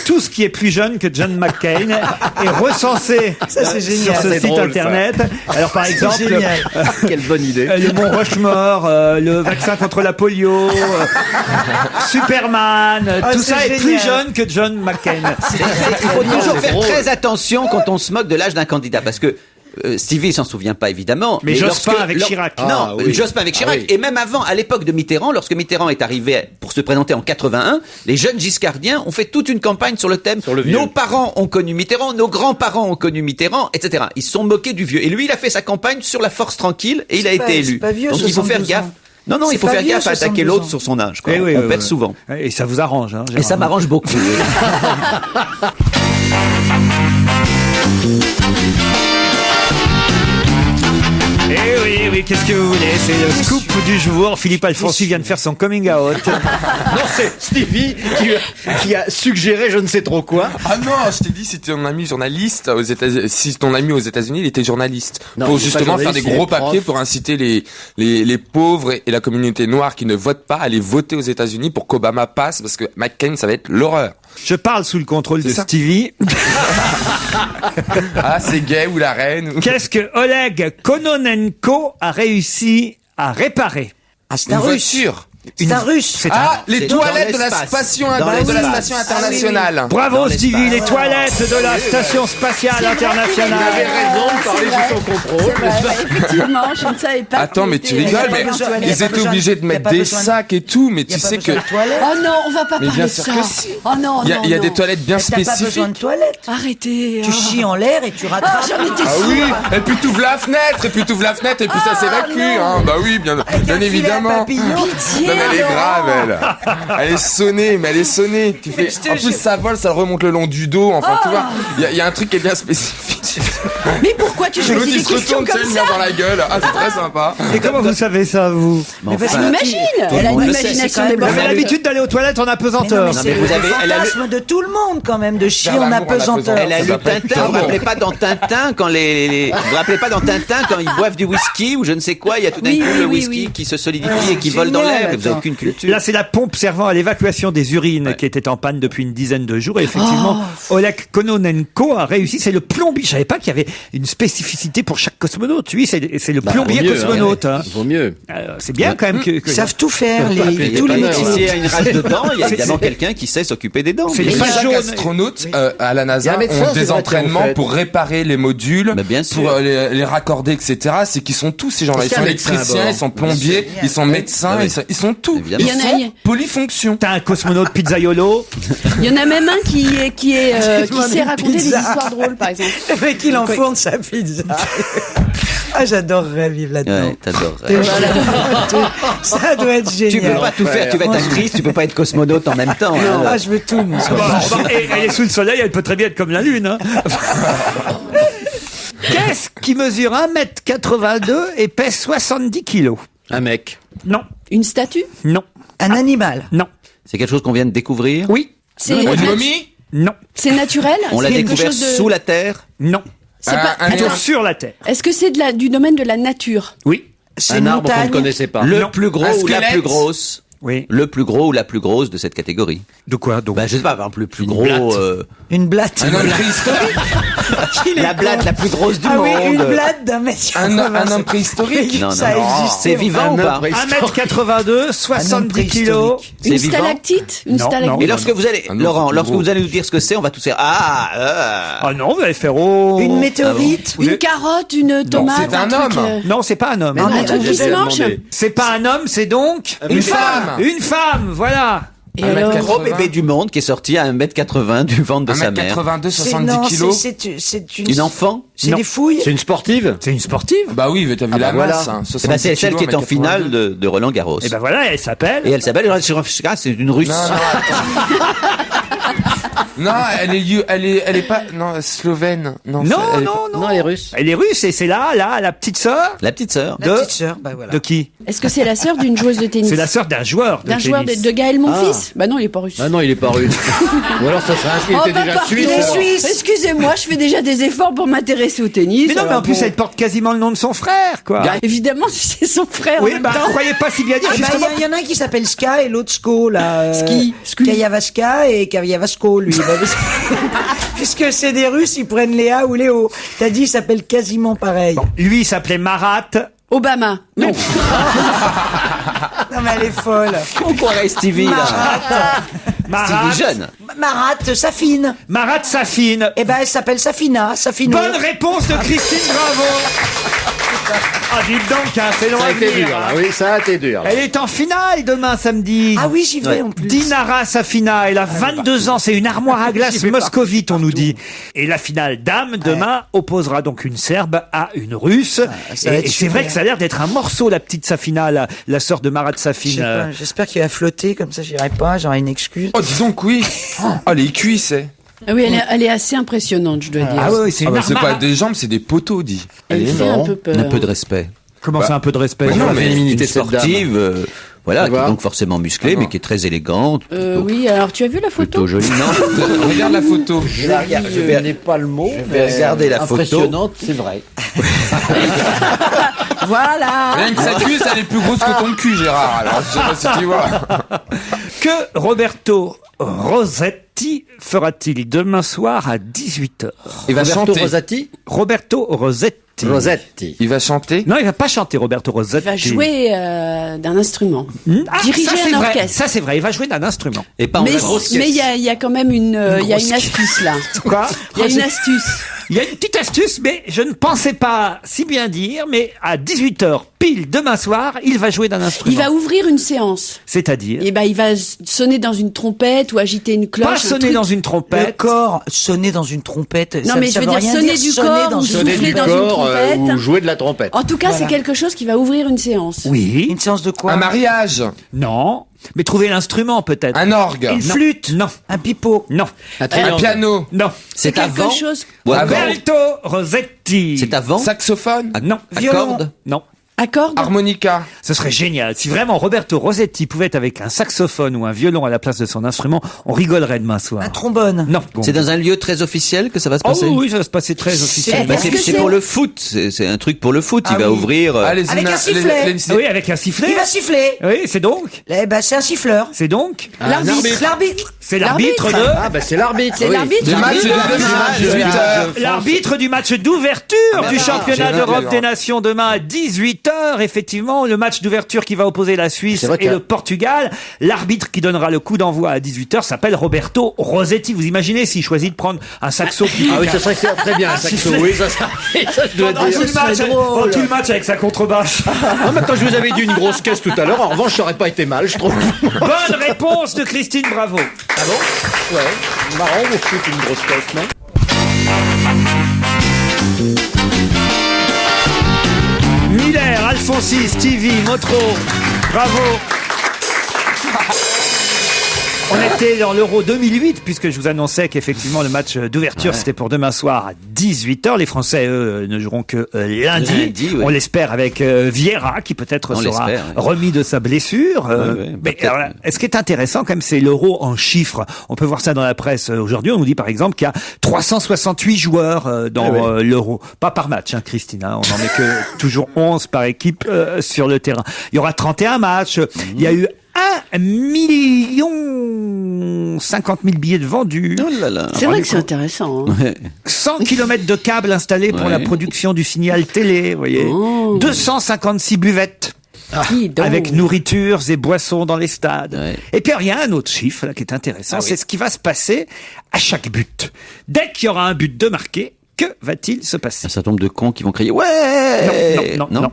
Tout ce qui est plus jeune que John McCain est recensé sur ce site internet. Ça. Alors par exemple, quelle bonne idée. Le Mont Rushmore, le vaccin contre la polio, Superman, tout ça est plus jeune que John McCain. Il faut toujours faire très attention quand on se moque de l'âge d'un candidat, parce que Stevie s'en souvient pas évidemment. Mais Jospin avec Chirac. Jospin avec Chirac. Et même avant, à l'époque de Mitterrand, lorsque Mitterrand est arrivé pour se présenter en 81, les jeunes giscardiens ont fait toute une campagne sur le thème. Nos parents ont connu Mitterrand, nos grands-parents ont connu Mitterrand, etc. Ils se sont moqués du vieux. Et lui, il a fait sa campagne sur la force tranquille et il a été élu. Donc il faut faire gaffe. Non, il faut faire gaffe à attaquer l'autre sur son âge. On perd souvent. Et ça vous arrange. Hein, et ça m'arrange beaucoup. Oui, qu'est-ce que vous voulez? C'est le scoop du jour. Philippe Alfonsi vient de faire son coming out. Non, c'est Stevie qui a suggéré je ne sais trop quoi. Ah non, je t'ai dit si ton ami journaliste aux États-Unis, si ton ami aux États-Unis, il était journaliste. Non, pour justement faire des gros papiers pour inciter les pauvres et la communauté noire qui ne votent pas à aller voter aux États-Unis pour qu'Obama passe, parce que McCain, ça va être l'horreur. Je parle sous le contrôle de Stevie. Ah, c'est gay ou la reine. Qu'est-ce que Oleg Kononenko a réussi à réparer? Ah, c'est un russe. C'est un russe. Les toilettes de la station internationale. Bravo Stevie, les toilettes de la station spatiale internationale. Il avait raison de parler sous son contrôle. Effectivement, je ne savais pas. Attends, mais tu rigoles, mais ils étaient obligés de mettre des sacs et tout, mais tu sais que... Oh non, on va pas parler de ça. Oh non, il y a des toilettes bien spécifiques. T'as pas besoin de toilettes. Arrêtez. Tu chies en l'air et tu rattrapes. J'en étais Ah sûre. oui, et puis t'ouvres la fenêtre, et puis ça s'évacue. Hein. Bah oui, bien évidemment. Non, mais elle est grave, elle est sonnée, Tu fais... En plus, ça vole, ça remonte le long du dos. Enfin, tu vois, il y a un truc qui est bien spécifique. Mais pourquoi tu choisis des questions comme ça? Dans la gueule. Ah, c'est très sympa. Et comment vous savez ça, vous? Imagine. Elle a une imagination Vous débordante. avez l'habitude d'aller aux toilettes en apesanteur. Non, mais vous avez le fantasme de tout le monde quand même de chier en apesanteur. Elle a lu Tintin. Vous vous rappelez pas dans Tintin quand vous vous rappelez pas dans Tintin quand ils boivent du whisky ou je ne sais quoi, il y a tout d'un coup le whisky qui se solidifie et qui vole dans l'air. Vous n'avez aucune culture. Là, c'est la pompe servant à l'évacuation des urines qui était en panne depuis une dizaine de jours. Et effectivement, Oleg Kononenko a réussi. C'est le plombier. Je savais pas qu'il y avait une spécificité pour chaque cosmonaute. Lui, c'est le plombier cosmonaute. Il vaut mieux. C'est bien quand même que Ils savent tout faire, tous les métiers. S'il y a une rage de dents, il y a évidemment quelqu'un qui sait s'occuper des dents. C'est Et les pages chaque jaunes. astronaute à la NASA Il y a un médecin, ont c'est des vrai, entraînements en fait. pour réparer les modules, bien sûr. pour les raccorder, etc. C'est qu'ils sont tous ces gens-là. Ils Est-ce sont qu'il y a un médecin à électriciens, bord? ils sont plombiers, ils sont médecins, ils sont tout. Évidemment. Il y en a- Ils sont polyfonctions. T'as un cosmonaute pizzaiolo. Il y en a même un qui sait raconter des histoires drôles, par exemple. Le mec, il enfourne sa pizza. Ah, j'adorerais vivre là-dedans. Ouais, t'adorerais. Ça doit être génial. Tu peux pas tout faire. Tu vas être actrice, tu peux pas être cosmonaute en même temps. hein. Ah, je veux tout, moi. Et elle est sous le soleil, elle peut très bien être comme la Lune. Hein. Qu'est-ce qui mesure 1m82 et pèse 70 kilos? Un mec. Non. Une statue? Non. Un animal? Non. C'est quelque chose qu'on vient de découvrir. Oui. C'est Une momie? Non. c'est naturel? On l'a C'est quelque découvert chose de- sous la terre. Non. C'est pas... Plutôt Attends. sur la Terre. Est-ce que c'est du domaine de la nature? Oui. C'est Un une arbre qu'on ne montagne? connaissait pas. Le Non. plus gros Un ou la squelette. plus grosse. Oui. Le plus gros ou la plus grosse de cette catégorie. De quoi donc? Bah, je sais pas, par exemple, le plus Une gros. blatte. Une blatte. Un homme préhistorique? La blatte la plus grosse du Ah monde. oui, une blatte d'un mètre. Un homme préhistorique? Non, non, Ça non. existe. C'est vivant ou pas 1m82, 70 kilos. C'est Une vivant. stalactite? Une Non, stalagmite? non. Et lorsque vous allez, Un autre Laurent, plus lorsque gros. vous allez nous dire ce que c'est, on va tous faire Ah non, vous allez faire oh. Une météorite. Vous Une avez- carotte, une tomate? c'est un truc, homme. Non, c'est pas un homme. Mais non, un truc qui j'ai se mange? demandé. C'est pas un homme, c'est donc Une femme. Une femme, voilà. Et Un alors? mètre Le gros 80. bébé du monde qui est sorti à 1m80 du ventre de sa mère. 1m82, C'est- 70 non, kilos. c'est Une enfant. C'est Non. des fouilles. C'est une sportive? C'est une sportive. Bah oui, mais t'as vu la voilà. masse. Hein, Eh 70 ben, c'est celle kilos, qui est en 1m82. finale de Roland Garros. Et ben voilà, elle s'appelle. Et elle s'appelle, c'est une russe. Non, non, elle est pas, non, slovène. Non, Non, elle est non, pas- non. Non, elle est russe. Elle est russe et c'est là, la petite sœur La petite sœur. La petite sœur, bah voilà. de qui? Est-ce que c'est la sœur d'une joueuse de tennis? C'est la sœur d'un joueur de D'un joueur tennis. de Gaël Monfils? Bah non, il est pas russe. Ah non, il est pas russe. Ou alors ça serait il était déjà pardon. suisse. alors. Excusez-moi, je fais déjà des efforts pour m'intéresser au tennis. Mais non, mais alors en plus, bon. elle porte quasiment le nom de son frère, quoi. Évidemment, c'est son frère. Oui, en même bah, temps. croyez pas si bien dire, Ah bah, justement. il y en a un qui s'appelle Ska et l'autre Sko, là. Ski. Kayavaska et Kayavasko, lui. Bah, puisque c'est des Russes, ils prennent Léa ou Léo. T'as dit, il s'appelle quasiment pareil. Lui, il s'appelait Marat. Obama. Non. Non, mais elle est folle. On croirait Stevie, là. Marat. Stevie jeune. Marat, Safine. Marat Safine. Eh ben, elle s'appelle Safina, Safino. Bonne réponse de Christine Bravo. Ah, dites donc, hein, c'est long Ça a à été venir. dur, hein. là. Oui, ça a été dur. Elle est en finale demain samedi. Ah oui, j'y vais Ouais. en plus. Dinara Safina, elle a 22 ans, c'est une armoire à glace moscovite, on nous dit. Et la finale dame, demain, opposera donc une Serbe à une Russe. ça va Et être c'est vrai super. que ça a l'air d'être un morceau, la petite Safina, la sœur de Marat Je sais Safine. pas, j'espère qu'il va flotter, comme ça j'irai pas, j'aurai une excuse. Oh, dis donc, oui. Oh, les cuisses, c'est. Ah oui, elle est assez impressionnante, je dois dire. Ah oui, c'est Ah une bah, c'est armoire. pas des jambes, c'est des poteaux, dit. Elle fait un peu peur. Un peu de respect. Comment c'est un peu de respect? Mais non, La mais féminité Une de cette dame. sportive, voilà, qui est voir. donc forcément musclée, mais qui est très élégante. Oui, alors tu as vu la photo? Plutôt jolie. Non, Regarde la photo. Je n'ai pas le mot. je vais regarder la photo. Impressionnante, c'est vrai. Voilà. Rien que sa cuisse, elle est plus grosse que ton cul, Gérard. Alors, je sais pas si tu vois. Que Roberto Rossetti fera-t-il demain soir à 18h? Il va Roberto chanter. Rossetti Roberto Rossetti. Rossetti. Il va chanter? Non, il va pas chanter, Roberto Rossetti. Il va jouer d'un instrument. Diriger ça, c'est un vrai. orchestre. Ça, c'est vrai. Il va jouer d'un instrument. Et pas en Mais grosse mais caisse. il y a quand même une astuce là. Quoi? Il y a une astuce. Il y a une petite astuce, mais je ne pensais pas si bien dire, mais à 18h pile demain soir, il va jouer d'un instrument. Il va ouvrir une séance. C'est-à-dire? Et il va sonner dans une trompette ou agiter une cloche. Pas sonner dans une Le trompette. corps, sonner dans une trompette. Non, mais je veux dire sonner du corps ou souffler dans une trompette. ou jouer de la trompette. En tout cas, c'est quelque chose qui va ouvrir une séance. Oui. Une séance de quoi? Un mariage? Non. Mais trouver l'instrument, peut-être. Un orgue? Une flûte? Non. Un pipeau? Non. Un piano? Non. C'est quelque avant? chose. Roberto Rossetti. C'est avant? Saxophone? Non. Accorde? Non. Accorde? Harmonica? Ce serait génial. Si vraiment Roberto Rossetti pouvait être avec un saxophone ou un violon à la place de son instrument, on rigolerait demain soir. Un trombone? Non. C'est dans un lieu très officiel que ça va se Oh passer? oui, ça va se passer très officiel. Bah, Est-ce que c'est pour le foot. C'est un truc pour le foot. Il va ouvrir. Avec un sifflet. Oui, avec un sifflet. Il va siffler. Oui, c'est donc. Eh ben, c'est un siffleur. C'est donc. L'arbitre. C'est l'arbitre de. Ah, bah c'est l'arbitre. C'est l'arbitre. Du match de 18h. L'arbitre du match d'ouverture du championnat d'Europe des Nations demain à 18h. Effectivement, le match d'ouverture qui va opposer la Suisse et le Portugal. L'arbitre qui donnera le coup d'envoi à 18h s'appelle Roberto Rossetti. Vous imaginez s'il choisit de prendre un saxo qui... Ah oui, ça serait très bien, un saxo. Oui, ça je dois dire. Tout le match avec sa contrebasse. Ah, maintenant, je vous avais dit une grosse caisse tout à l'heure. En revanche, ça aurait pas été mal, je trouve. Bonne réponse de Christine Bravo. Ah bon? Ouais. Marrant, vous faites une grosse caisse, non? Miller, Alfonsi, Stevie, Motro, bravo. On était dans l'Euro 2008, puisque je vous annonçais qu'effectivement le match d'ouverture c'était pour demain soir à 18h. Les Français, eux, ne joueront que lundi. Oui. On l'espère avec Vieira, qui peut-être sera remis de sa blessure. Mais alors, ce qui est intéressant quand même, c'est l'Euro en chiffres. On peut voir ça dans la presse aujourd'hui. On nous dit par exemple qu'il y a 368 joueurs dans l'Euro. Pas par match, hein, Christine. Hein. On en met que toujours 11 par équipe sur le terrain. Il y aura 31 matchs. Il y a eu 1 50 000 billets de vendus. Oh là là. C'est vrai que c'est intéressant. Hein. 100 km de câbles installés pour la production du signal télé, vous voyez. 256 buvettes. Avec nourritures et boissons dans les stades. Et puis il y a un autre chiffre là, qui est intéressant, c'est ce qui va se passer à chaque but. Dès qu'il y aura un but de marqué, que va-t-il se passer? Un certain nombre de cons qui vont crier « Ouais !» Non.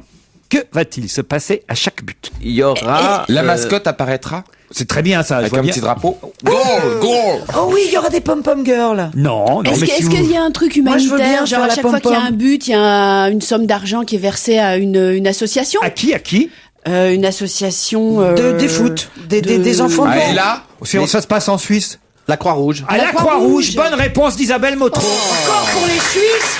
Que va-t-il se passer à chaque but? Il y aura... La mascotte apparaîtra? C'est très bien ça. Avec un petit drapeau. Goal! Oh oui, il y aura des pom-pom girls. Non, Est-ce qu'il y a un truc humanitaire? Genre à chaque fois qu'il y a un but, il y a une somme d'argent qui est versée à une association? À qui? Une association... des foot. Des enfants de Et là? Ça se passe en Suisse. La Croix-Rouge. À la Croix-Rouge. Bonne réponse d'Isabelle Motro. Encore pour les Suisses?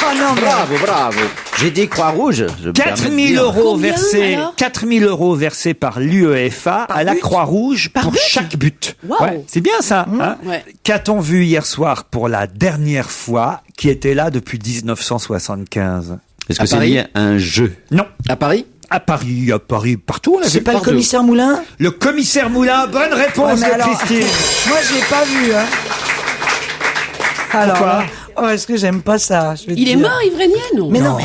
Oh non, bravo. J'ai dit Croix-Rouge. 4 000 euros versés. 4 000 euros versés par l'UEFA à la Croix-Rouge pour chaque but. Wow. Ouais, c'est bien ça. Hein Qu'a-t-on vu hier soir pour la dernière fois, qui était là depuis 1975? Est-ce que c'est lié à un jeu? Non. À Paris? À Paris, partout. C'est pas le commissaire Moulin? Le commissaire Moulin, bonne réponse de Christine. Moi, je l'ai pas vu, hein. Alors, pourquoi? Est-ce que j'aime pas ça? Il est mort, Yves Régnier, non? Mais non,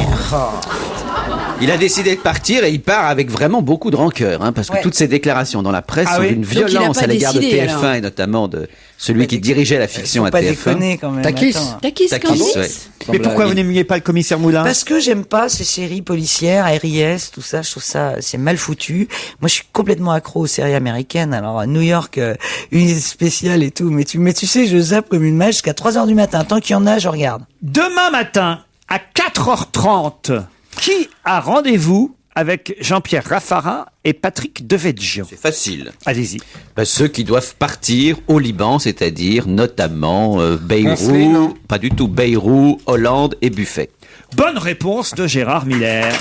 Il a décidé de partir et il part avec vraiment beaucoup de rancœur, hein, parce que toutes ces déclarations dans la presse sont d'une violence à l'égard de TF1 et notamment de celui qui dirigeait la fiction à TF1. Pas déconner quand même. Takis, Mais pourquoi vous n'aimiez pas le commissaire Moulin? Parce que j'aime pas ces séries policières, RIS, tout ça. Je trouve ça, c'est mal foutu. Moi, je suis complètement accro aux séries américaines. Alors, à New York, unité spéciale et tout. Mais tu sais, je zappe comme une mage jusqu'à 3h du matin. Tant qu'il y en a, je regarde. Demain matin, à 4h30, qui a rendez-vous avec Jean-Pierre Raffarin et Patrick Devedjian? C'est facile. Allez-y. Ceux qui doivent partir au Liban, c'est-à-dire notamment Beyrouth, pas du tout, Beyrouth, Hollande et Buffet. Bonne réponse de Gérard Miller.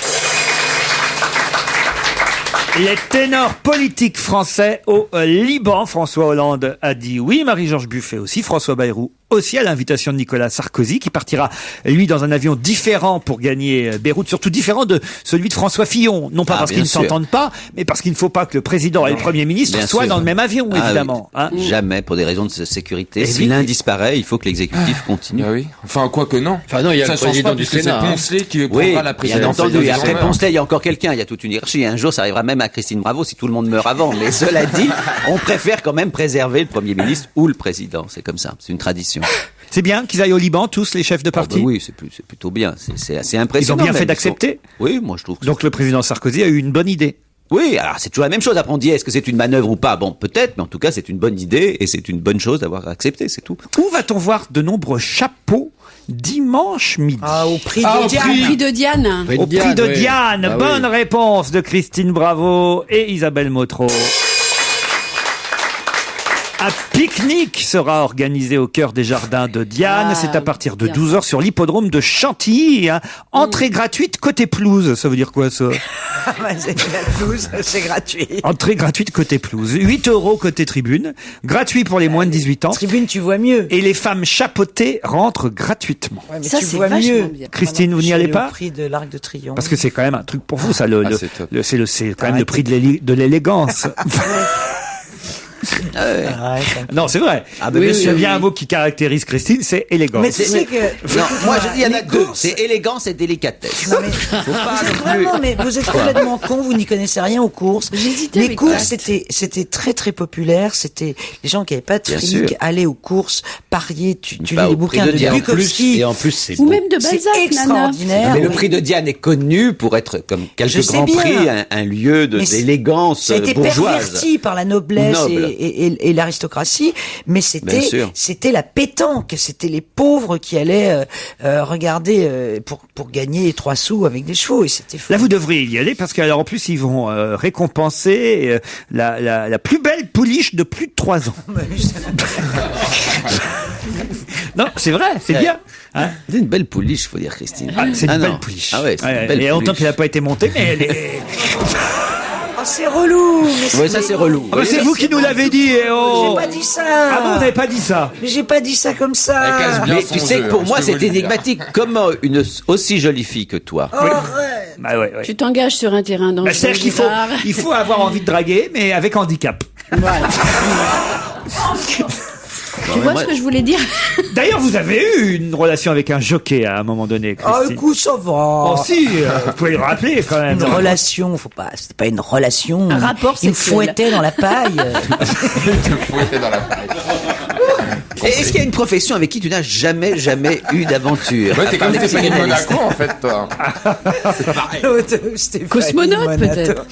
Les ténors politiques français au Liban. François Hollande a dit oui, Marie-Georges Buffet aussi, François Bayrou aussi à l'invitation de Nicolas Sarkozy, qui partira, lui, dans un avion différent pour gagner Beyrouth, surtout différent de celui de François Fillon. Non pas parce qu'ils ne s'entendent pas, mais parce qu'il ne faut pas que le président et le Premier ministre soient dans le même avion, évidemment. Oui. Hein. Jamais, pour des raisons de sécurité. Et si l'un disparaît, il faut que l'exécutif continue. Ah oui. Enfin, quoi que non. Enfin non, il y a le président du Sénat. C'est Poncelet qui prendra la présidence. Bien entendu. Après Poncelet, il y a encore quelqu'un. Il y a toute une hiérarchie. Un jour, ça arrivera même à Christine Bravo si tout le monde meurt avant. Mais cela dit, on préfère quand même préserver le Premier ministre ou le président. C'est comme ça. C'est une tradition. C'est bien qu'ils aillent au Liban, tous les chefs de parti. Oui, c'est plutôt bien. C'est assez impressionnant. Ils ont bien fait d'accepter. Oui, moi je trouve. Donc le président Sarkozy a eu une bonne idée. Oui, alors c'est toujours la même chose. Après on dit est-ce que c'est une manœuvre ou pas? Bon, peut-être, mais en tout cas c'est une bonne idée et c'est une bonne chose d'avoir accepté, c'est tout. Où va-t-on voir de nombreux chapeaux dimanche midi? Au prix de Diane. Au prix de Diane. Au prix de Diane. Bonne réponse de Christine Bravo et Isabelle Motro. Un pique-nique sera organisé au cœur des jardins de Diane. C'est à partir de 12h sur l'hippodrome de Chantilly. Hein. Entrée gratuite côté pelouse. Ça veut dire quoi, ça? C'est la pelouse, c'est gratuit. Entrée gratuite côté pelouse. 8 € côté tribune. Gratuit pour les moins de 18 ans. Tribune, tu vois mieux. Et les femmes chapeautées rentrent gratuitement. Ouais, mais ça, tu vois mieux. Bien. Christine, vous n'y allez pas? Au prix de l'Arc de Triomphe. Parce que c'est quand même un truc pour vous, ça. C'est quand même le prix de l'élégance. Non, c'est vrai. Il y a un mot qui caractérise Christine, c'est élégance. Mais c'est que... Non, moi je dis il y en a deux. C'est élégance et délicatesse. Non, mais... Faut pas vraiment, mais vous êtes complètement con, vous n'y connaissez rien aux courses. Les courses, c'était très très populaire. C'était les gens qui n'avaient pas de fric allaient aux courses, parier. Tu lis les bouquins de Bukowski. Et en plus, c'est ou même de Balzac, c'est extraordinaire. Mais le prix de Diane est connu pour être comme quelques grands prix, un lieu d'élégance bourgeoise. Ça a été perverti par la noblesse et l'aristocratie, mais c'était la pétanque, c'était les pauvres qui allaient regarder pour gagner 3 sous avec des chevaux, et c'était fou. Là, vous devriez y aller parce qu'alors en plus ils vont récompenser la plus belle pouliche de plus de 3 ans. Non, c'est vrai, c'est bien. Hein, c'est une belle pouliche, faut dire, Christine. C'est une belle pouliche. Ah ouais, il y a longtemps qu'elle n'a pas été montée, mais elle est... C'est relou. Oui, ça c'est relou. C'est vous qui nous l'avez dit. J'ai pas dit ça. Ah bon, vous n'avez pas dit ça? Mais j'ai pas dit ça comme ça. Mais tu sais que pour moi c'est énigmatique. Comment une aussi jolie fille que toi? Ouais. Tu t'engages sur un terrain dangereux. C'est-à-dire qu'il faut avoir envie de draguer, mais avec handicap. Voilà. Tu vois ce que je voulais dire? D'ailleurs, vous avez eu une relation avec un jockey à un moment donné, Christine. Ah, écoute, ça va. Oh si, vous pouvez le rappeler quand même. Une relation, c'était pas une relation. Un rapport sexuel. Il me fouettait dans la paille. Et est-ce qu'il y a une profession avec qui tu n'as jamais eu d'aventure? Ouais, t'es comme Stéphanie Monaco, en fait, toi. C'est pareil. Cosmonaute, peut-être.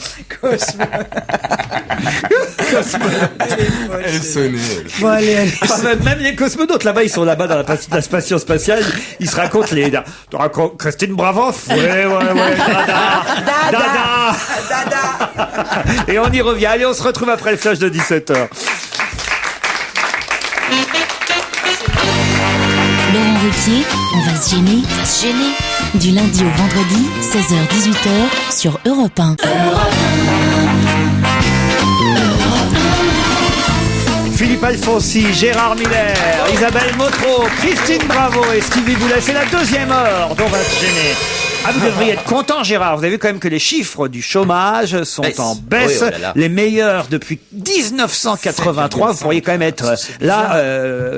Elle sonnait. Bon, allez. Même les cosmonautes, là-bas, ils sont là-bas dans la station spatiale, ils se racontent tu racontes Christine Bravo? Ouais, dada. Et on y revient. Allez, on se retrouve après le flash de 17h. Laurent Ruquier, on va se gêner. Du lundi au vendredi, 16h-18h sur Europe 1. Philippe Alfonsi, Gérard Miller, Isabelle Motro, Christine Bravo et Stevie Boulet. C'est la deuxième heure dont on va se gêner. Ah, vous devriez être content, Gérard. Vous avez vu quand même que les chiffres du chômage sont en baisse. Oui, les meilleurs depuis 1983. Vous pourriez quand même être là,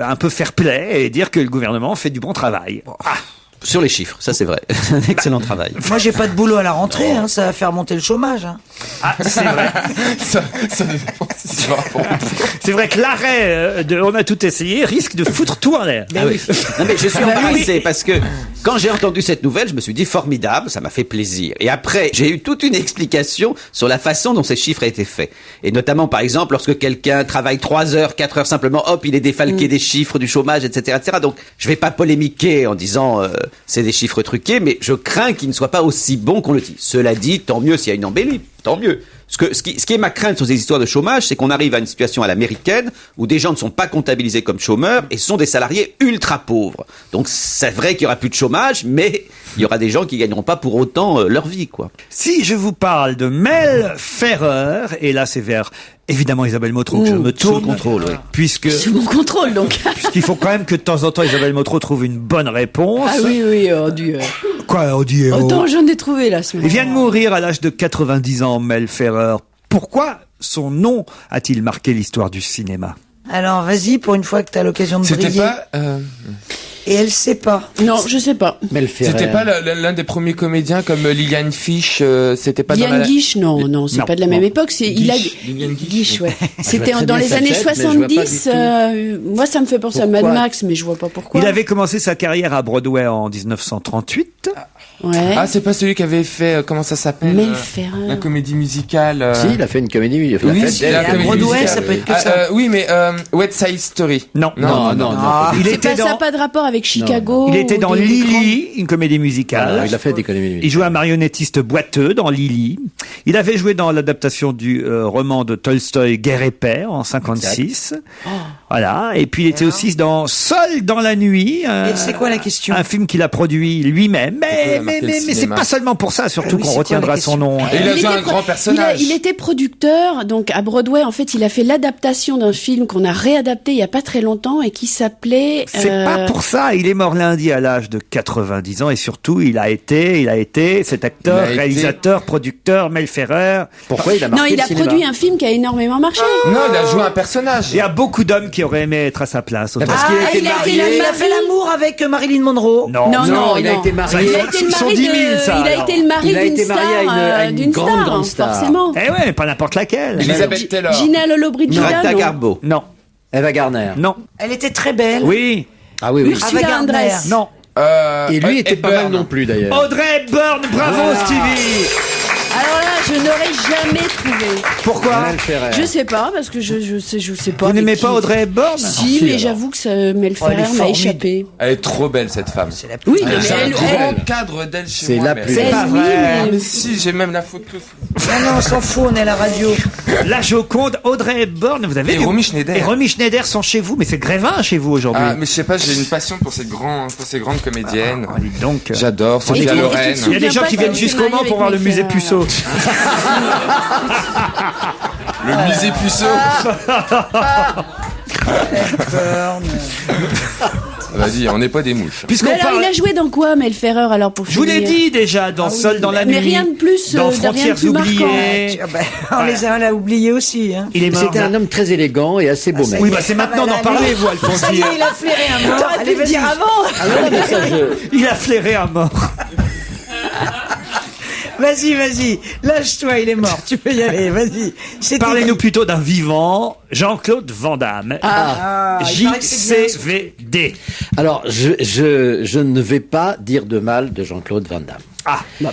un peu fair play et dire que le gouvernement fait du bon travail. Sur les chiffres, ça c'est vrai. Un excellent travail. Moi j'ai pas de boulot à la rentrée, hein, ça va faire monter le chômage. Hein. Ah, c'est vrai. C'est vrai que l'arrêt de On a tout essayé risque de foutre tout en l'air. Ah oui. Non mais je suis embarrassé parce que quand j'ai entendu cette nouvelle, je me suis dit formidable, ça m'a fait plaisir. Et après, j'ai eu toute une explication sur la façon dont ces chiffres étaient faits. Et notamment par exemple, lorsque quelqu'un travaille 3 heures, 4 heures simplement, hop, il est défalqué des chiffres du chômage, etc., etc. Donc je vais pas polémiquer en disant c'est des chiffres truqués, mais je crains qu'ils ne soient pas aussi bons qu'on le dit. Cela dit, tant mieux s'il y a une embellie, tant mieux. Ce qui est ma crainte sur ces histoires de chômage, c'est qu'on arrive à une situation à l'américaine où des gens ne sont pas comptabilisés comme chômeurs et sont des salariés ultra pauvres. Donc c'est vrai qu'il y aura plus de chômage, mais il y aura des gens qui gagneront pas pour autant leur vie, quoi. Si je vous parle de Mel Ferrer, et là c'est vers évidemment Isabelle Motro, que je me tourne. Sous contrôle, oui. Puisque... Sous mon contrôle, donc. Puisqu'il faut quand même que de temps en temps Isabelle Motro trouve une bonne réponse. Ah oui, oh Dieu. Quoi, oh Dieu. Autant j'en ai trouvé là, ce Il vient de mourir à l'âge de 90 ans, Mel Ferrer. Pourquoi son nom a-t-il marqué l'histoire du cinéma? Alors, vas-y, pour une fois que tu as l'occasion de briller. C'était pas... Et elle sait pas. Non, je sais pas. C'était pas l'un des premiers comédiens comme Liliane Fish, c'était pas Liane Guiche, non, c'est pas de la même époque. C'est Liliane Guiche, ouais. C'était dans les années 70. Moi, ça me fait penser à Mad Max, mais je vois pas pourquoi. Il avait commencé sa carrière à Broadway en 1938. Ouais. Ah, c'est pas celui qui avait fait, comment ça s'appelle? Mel Ferrer. La comédie musicale. Si, il a fait une comédie musicale. Oui, à Broadway, ça peut être que ça. Oui, mais West Side Story. Non. Il était ça n'a pas de rapport avec Chicago. Il était dans Lily, une comédie musicale. Il a fait des comédies musicales. Il jouait un marionnettiste boiteux dans Lily. Il avait joué dans l'adaptation du roman de Tolstoï, Guerre et paix, en 56. Voilà. Et puis il était aussi dans Seul dans la nuit. Et c'est quoi la question? Un film qu'il a produit lui-même. Mais c'est pas seulement pour ça, surtout qu'on retiendra son nom. Et il a joué un grand personnage. Il était producteur, donc à Broadway, en fait, il a fait l'adaptation d'un film qu'on a réadapté il y a pas très longtemps et qui s'appelait... C'est pas pour ça, il est mort lundi à l'âge de 90 ans et surtout il a été cet acteur, réalisateur, producteur, Mel Ferrer. Pourquoi il a marqué Non, il a produit un film qui a énormément marché. Non, il a joué un personnage. Il y a beaucoup d'hommes qui auraient aimé être à sa place. Il a fait l'amour avec Marilyn Monroe. Non, il a été marié. Il a été le mari d'une star, d'une grande star, forcément. Eh ouais, mais pas n'importe laquelle. Elizabeth Taylor. Gina Lollobrigida. Greta Garbo. Non. Eva Garner. Non. Elle était très belle. Oui. Ah oui. Ursula Andress. Non. Et lui était pas mal non plus d'ailleurs. Audrey Hepburn, bravo Stevie. Alors là, je n'aurais jamais trouvé. Pourquoi? Je sais pas, parce que je sais pas. Vous n'aimez pas Audrey Hepburn? Si, mais j'avoue que Mel Ferrer m'a échappé. Elle est trop belle, cette femme. Oui, mais elle grand cadre d'elle chez moi. C'est pas vrai. Mais si, j'ai même la photo. Non, on s'en fout, on est à la radio. La Joconde, Audrey Hepburn, vous avez Et Romy Schneider. Et Romy Schneider sont chez vous, mais c'est Grévin chez vous aujourd'hui. Ah, mais je sais pas, j'ai une passion pour ces grandes comédiennes. Dites donc. J'adore. Sophia Loren. Il y a des gens qui viennent jusqu'au Mans pour voir le musée Puceau. Le musée Puceau. Vas-y, on n'est pas des mouches. Mais alors, il a joué dans quoi, Mel Ferrer, alors pour Je vous l'ai dit déjà, dans Seul dans la nuit. Mais rien de plus, dans rien Frontières de plus oubliées. On les a oubliés aussi. Hein. C'était un homme très élégant et assez beau mec. Oui, c'est maintenant d'en parler, vous, Alphonse. Ça y est, il a flairé un mort. T'aurais pu le dire avant. Il a flairé un mort. Vas-y, lâche-toi, il est mort, tu peux y aller, vas-y. Parlez-nous plutôt d'un vivant, Jean-Claude Van Damme. JCVD. Alors, je ne vais pas dire de mal de Jean-Claude Van Damme.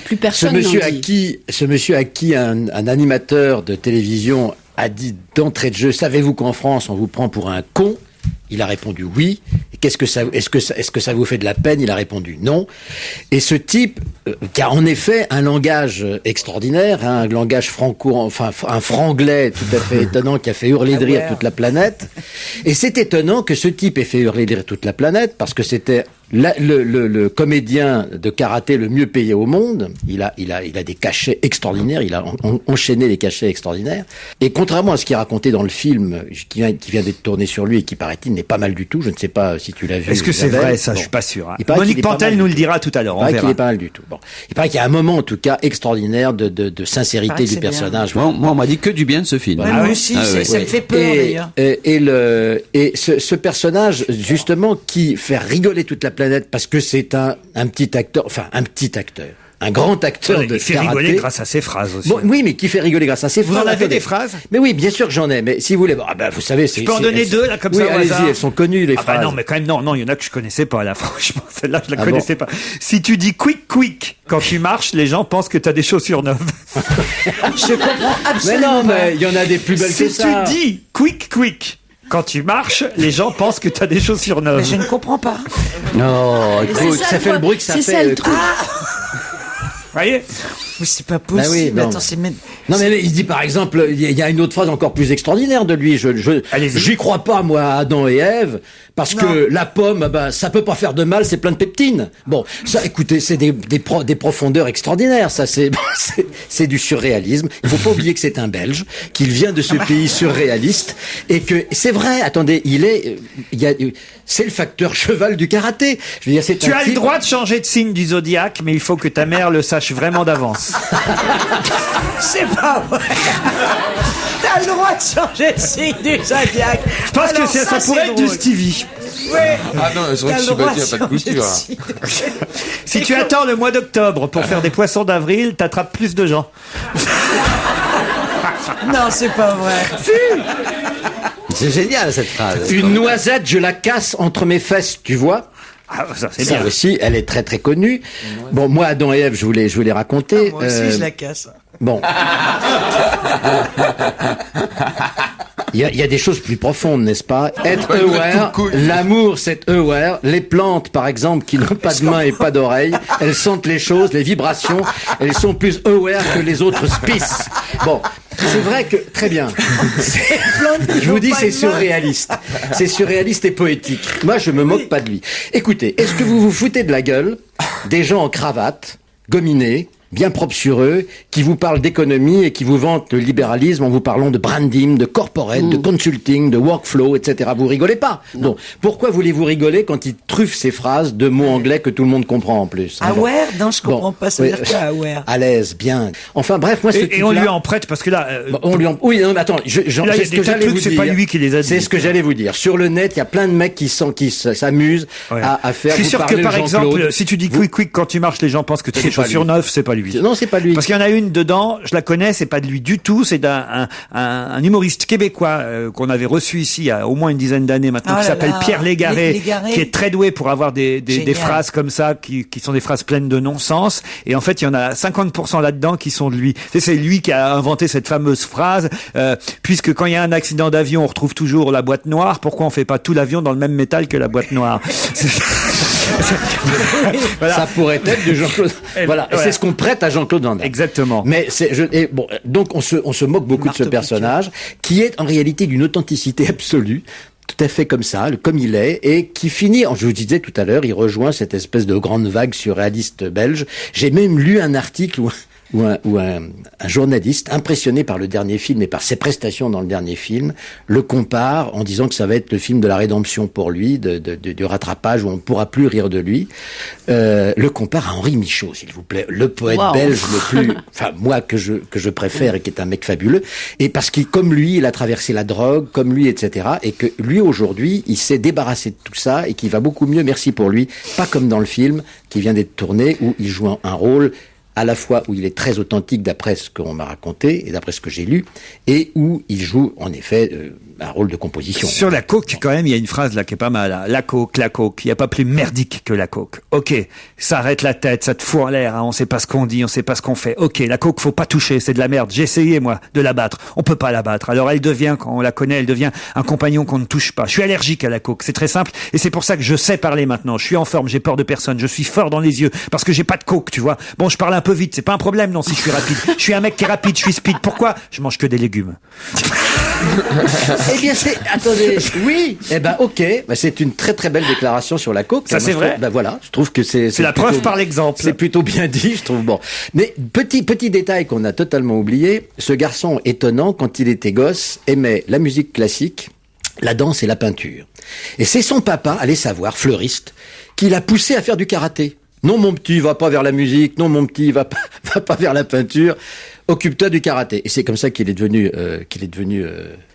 Plus personne. Ce monsieur à qui un animateur de télévision a dit d'entrée de jeu, savez-vous qu'en France on vous prend pour un con? Il a répondu oui. Et est-ce que ça vous fait de la peine? Il a répondu non. Et ce type, qui a en effet un langage extraordinaire, un langage un franglais tout à fait étonnant qui a fait hurler de rire toute la planète. Et c'est étonnant que ce type ait fait hurler de rire toute la planète parce que c'était le comédien de karaté le mieux payé au monde. Il a des cachets extraordinaires. Il a enchaîné les cachets extraordinaires. Et contrairement à ce qu'il racontait dans le film qui vient d'être tourné sur lui et qui paraît-il n'est pas mal du tout. Je ne sais pas si tu l'as vu. Est-ce que c'est vrai ça? Je suis pas sûr. Monique Pantel nous le dira tout à l'heure. Il paraît qu'il est pas mal du tout. Bon. Il paraît qu'il y a un moment en tout cas extraordinaire de sincérité du personnage. Moi, on m'a dit que du bien de ce film. Ouais, moi aussi, ça me fait peur d'ailleurs. Et ce personnage justement qui fait rigoler toute la planète parce que c'est un petit acteur, un grand acteur de karaté. Il fait rigoler grâce à ses phrases aussi. Bon, oui, mais qui fait rigoler grâce à ses phrases. Vous en avez des phrases? Mais oui, bien sûr que j'en ai. Mais si vous voulez, vous savez, je peux en donner deux là comme ça. Oui, allez-y, elles sont connues les phrases. Non, mais quand même non, il y en a que je connaissais pas là. Franchement, celle-là je la connaissais pas. Si tu dis quick quand tu marches, les gens pensent que tu as des chaussures neuves. Je comprends absolument. Mais non, mais il y en a des plus belles que ça. Si tu dis quick quand tu marches, les gens pensent que tu as des chaussures neuves. Mais je ne comprends pas. Non, écoute, ça fait le bruit que ça fait. C'est ça le truc. Voyez? Mais c'est pas possible. Oui, attends, c'est même. Non mais il dit par exemple, il y a une autre phrase encore plus extraordinaire de lui. J'y crois pas moi à Adam et Ève parce que la pomme, ça peut pas faire de mal, c'est plein de peptine. Bon, ça, écoutez, c'est des profondeurs extraordinaires. Ça, c'est du surréalisme. Il faut pas oublier que c'est un Belge, qu'il vient de ce pays surréaliste et que c'est vrai. Attendez, c'est le facteur cheval du karaté. Je veux dire, tu as le droit de changer de signe du zodiaque, mais il faut que ta mère le sache vraiment d'avance. C'est pas vrai. T'as le droit de changer de signe du zodiaque. Je pense que ça pourrait être du Stevie. Oui. Ah non, c'est vrai que je suis battu, il n'y a pas de couture. Si tu attends le mois d'octobre pour faire des poissons d'avril, t'attrapes plus de gens. Non, c'est pas vrai. C'est génial cette phrase. Une noisette, je la casse entre mes fesses, tu vois. Ah, ça bien aussi, elle est très très connue. Bon, moi, Adam et Ève, je vous l'ai raconté. Moi aussi, je la casse. Bon. Il y a des choses plus profondes, n'est-ce pas? Être aware, l'amour, c'est aware. Les plantes, par exemple, qui n'ont pas de mains et pas d'oreilles, elles sentent les choses, les vibrations, elles sont plus aware que les autres spices. Bon, c'est vrai que, très bien. Je vous dis, c'est surréaliste. C'est surréaliste et poétique. Moi, je me moque pas de lui. Écoutez, est-ce que vous vous foutez de la gueule des gens en cravate, gominés, bien propres sur eux, qui vous parlent d'économie et qui vous vantent le libéralisme en vous parlant de branding, de corporate, de consulting, de workflow, etc. Vous rigolez pas. Non. Pourquoi voulez-vous rigoler quand ils truffent ces phrases de mots anglais que tout le monde comprend en plus? Aware? Non, je comprends pas. Ça veut dire quoi, aware? À l'aise, bien. Enfin, bref, moi, et on lui en prête parce que là... Oui, non, mais attends, là, il y a des tas de trucs, c'est pas lui qui les a dit. C'est ce que j'allais vous dire. Sur le net, il y a plein de mecs qui s'amusent à faire. Je suis sûr que, par exemple, si tu dis quick, quand tu marches, les gens pensent que tu as des chaussures neuves, c'est pas lui. Non, c'est pas lui. Parce qu'il y en a une dedans, je la connais, c'est pas de lui du tout, c'est d'un humoriste québécois qu'on avait reçu ici il y a au moins une dizaine d'années maintenant, qui s'appelle Pierre Légaré, qui est très doué pour avoir des phrases comme ça, qui sont des phrases pleines de non-sens. Et en fait, il y en a 50% là-dedans qui sont de lui. C'est lui qui a inventé cette fameuse phrase, puisque quand il y a un accident d'avion, on retrouve toujours la boîte noire, pourquoi on fait pas tout l'avion dans le même métal que la boîte noire? Voilà. Ça pourrait être de Jean-Claude. Voilà. Et c'est ce qu'on prête à Jean-Claude Van Damme. Exactement. Mais donc on se moque beaucoup de ce personnage qui est en réalité d'une authenticité absolue. Tout à fait comme ça, comme il est, et qui finit, je vous disais tout à l'heure, il rejoint cette espèce de grande vague surréaliste belge. J'ai même lu un article où un journaliste impressionné par le dernier film et par ses prestations dans le dernier film le compare en disant que ça va être le film de la rédemption pour lui, du rattrapage où on ne pourra plus rire de lui. Le compare à Henri Michaud, s'il vous plaît, le poète belge le plus, moi que je préfère et qui est un mec fabuleux. Et parce qu'il, comme lui, il a traversé la drogue, comme lui, etc. Et que lui aujourd'hui, il s'est débarrassé de tout ça et qu'il va beaucoup mieux. Merci pour lui. Pas comme dans le film qui vient d'être tourné où il joue un rôle à la fois où il est très authentique d'après ce qu'on m'a raconté et d'après ce que j'ai lu, et où il joue en effet un rôle de composition. Sur la coke, quand même, il y a une phrase là qui est pas mal. Hein. La coke, il n'y a pas plus merdique que la coke. Ok, ça arrête la tête, ça te fout en l'air, hein. On sait pas ce qu'on dit, on sait pas ce qu'on fait. Ok, la coke, faut pas toucher, c'est de la merde. J'ai essayé, moi, de la battre. On peut pas la battre. Alors elle devient, quand on la connaît, elle devient un compagnon qu'on ne touche pas. Je suis allergique à la coke, c'est très simple, et c'est pour ça que je sais parler maintenant. Je suis en forme, j'ai peur de personne, je suis fort dans les yeux, parce que j'ai pas de coke, tu vois. Bon, je parle un peu vite, c'est pas un problème, non, si je suis rapide. Je suis un mec qui est rapide, je suis speed. Pourquoi? Je mange que des légumes. Eh bien, attendez, oui, ok, c'est une très très belle déclaration sur la coke. Ça, c'est vrai. Voilà, je trouve que c'est la preuve par l'exemple. C'est plutôt bien dit, je trouve. Bon, mais petit détail qu'on a totalement oublié, ce garçon étonnant, quand il était gosse, aimait la musique classique, la danse et la peinture. Et c'est son papa, allez savoir, fleuriste, qui l'a poussé à faire du karaté. Non, mon petit, va pas vers la musique. Non, mon petit, va pas vers la peinture. Occupe-toi du karaté. Et c'est comme ça qu'il est devenu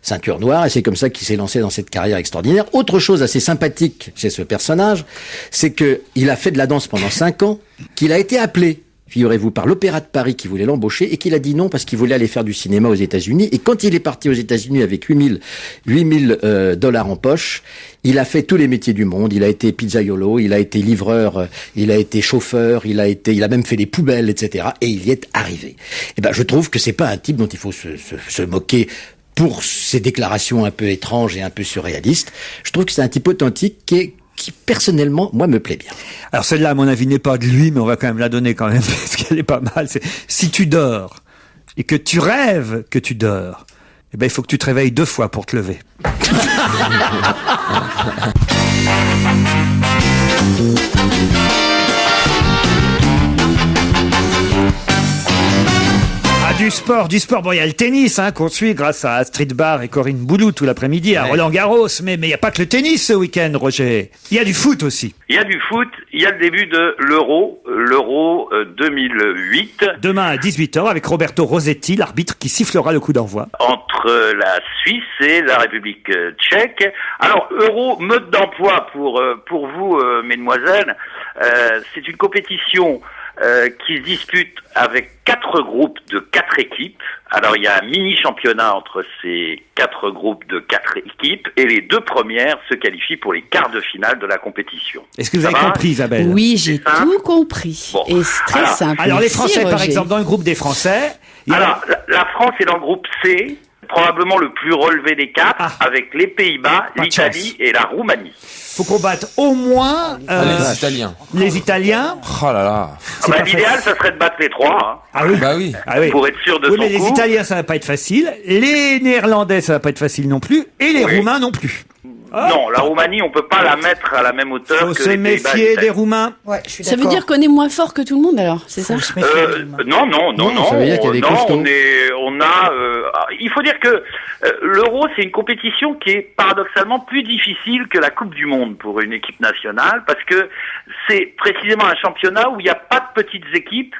ceinture noire. Et c'est comme ça qu'il s'est lancé dans cette carrière extraordinaire. Autre chose assez sympathique chez ce personnage, c'est que il a fait de la danse pendant 5 ans, qu'il a été appelé, figurez-vous, par l'Opéra de Paris qui voulait l'embaucher et qu'il a dit non parce qu'il voulait aller faire du cinéma aux États-Unis. Et quand il est parti aux États-Unis avec 8 000 dollars en poche, il a fait tous les métiers du monde. Il a été pizzaiolo, il a été livreur, il a été chauffeur, il a même fait les poubelles, etc. Et il y est arrivé. Et je trouve que c'est pas un type dont il faut se moquer pour ses déclarations un peu étranges et un peu surréalistes. Je trouve que c'est un type authentique qui personnellement, moi, me plaît bien. Alors celle-là, à mon avis, n'est pas de lui, mais on va quand même la donner quand même, parce qu'elle est pas mal. C'est « Si tu dors, et que tu rêves que tu dors, eh ben, il faut que tu te réveilles 2 fois pour te lever. Du sport. Bon, il y a le tennis, qu'on suit grâce à Astrid Barr et Corinne Boulou tout l'après-midi à Roland-Garros. Mais il n'y a pas que le tennis ce week-end, Roger. Il y a du foot aussi. Il y a du foot. Il y a le début de l'Euro 2008. Demain à 18h avec Roberto Rossetti, l'arbitre qui sifflera le coup d'envoi. Entre la Suisse et la République tchèque. Alors, Euro, mode d'emploi pour vous, mesdemoiselles. C'est une compétition qui se dispute avec 4 groupes de 4 équipes. Alors il y a un mini-championnat entre ces 4 groupes de 4 équipes et les 2 premières se qualifient pour les quarts de finale de la compétition. Est-ce que vous avez compris, Isabelle? Oui, j'ai tout compris. Bon. Et c'est très simple. Alors les Français, par exemple, dans le groupe des Français... Alors la France est dans le groupe C, probablement le plus relevé des 4, avec les Pays-Bas, l'Italie et la Roumanie. Faut qu'on batte au moins les Italiens. Les Italiens. Oh là là. L'idéal, ça serait de battre les 3. Ah oui. Bah oui. Pour être sûr de son mais les Italiens, ça va pas être facile. Les Néerlandais, ça va pas être facile non plus. Et les Roumains non plus. Non, la Roumanie, on peut pas la mettre à la même hauteur que les Pays-Bas. Faut se méfier des Roumains. Ouais, je suis ça veut dire qu'on est moins fort que tout le monde alors, c'est ça? Non. Ça veut dire qu'il y a des costauds. Il faut dire que l'Euro, c'est une compétition qui est paradoxalement plus difficile que la Coupe du Monde pour une équipe nationale, parce que c'est précisément un championnat où il n'y a pas de petites équipes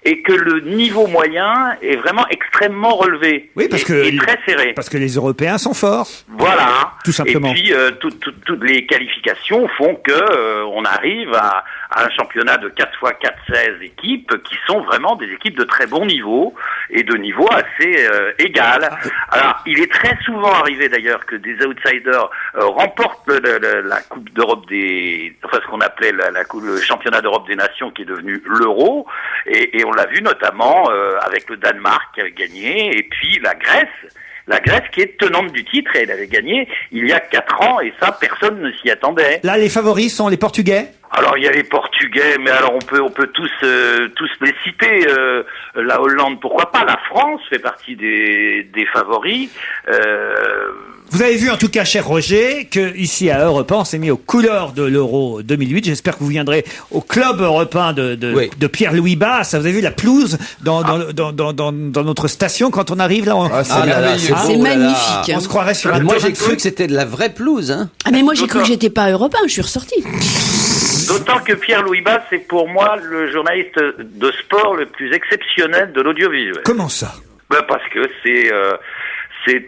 et que le niveau moyen est vraiment extrêmement relevé. Oui, parce et très serré. Parce que les Européens sont forts. Voilà. Tout simplement. Et puis toutes les qualifications font que on arrive à un championnat de 4x4, 16 équipes qui sont vraiment des équipes de très bon niveau et de niveau assez égal. Alors, il est très souvent arrivé d'ailleurs que des outsiders remportent la Coupe d'Europe ce qu'on appelait le championnat d'Europe des nations qui est devenu l'Euro, et on l'a vu notamment avec le Danemark qui avait gagné, et puis la Grèce qui est tenante du titre, et elle avait gagné il y a 4 ans, et ça, personne ne s'y attendait. Là, les favoris sont les Portugais? Alors, il y a les Portugais, mais alors on peut tous les citer. La Hollande, pourquoi pas? La France fait partie des favoris. Vous avez vu en tout cas, cher Roger, que ici à Europe 1, on s'est mis aux couleurs de l'Euro 2008. J'espère que vous viendrez au club européen de Pierre-Louis Basse. Vous avez vu la pelouse dans notre station quand on arrive là. C'est magnifique. On se croirait sur un Moi j'ai cru que c'était de la vraie pelouse. Ah mais moi j'ai cru que j'étais pas européen, je suis ressorti. D'autant que Pierre-Louis Basse est pour moi le journaliste de sport le plus exceptionnel de l'audiovisuel. Comment ça? Parce que c'est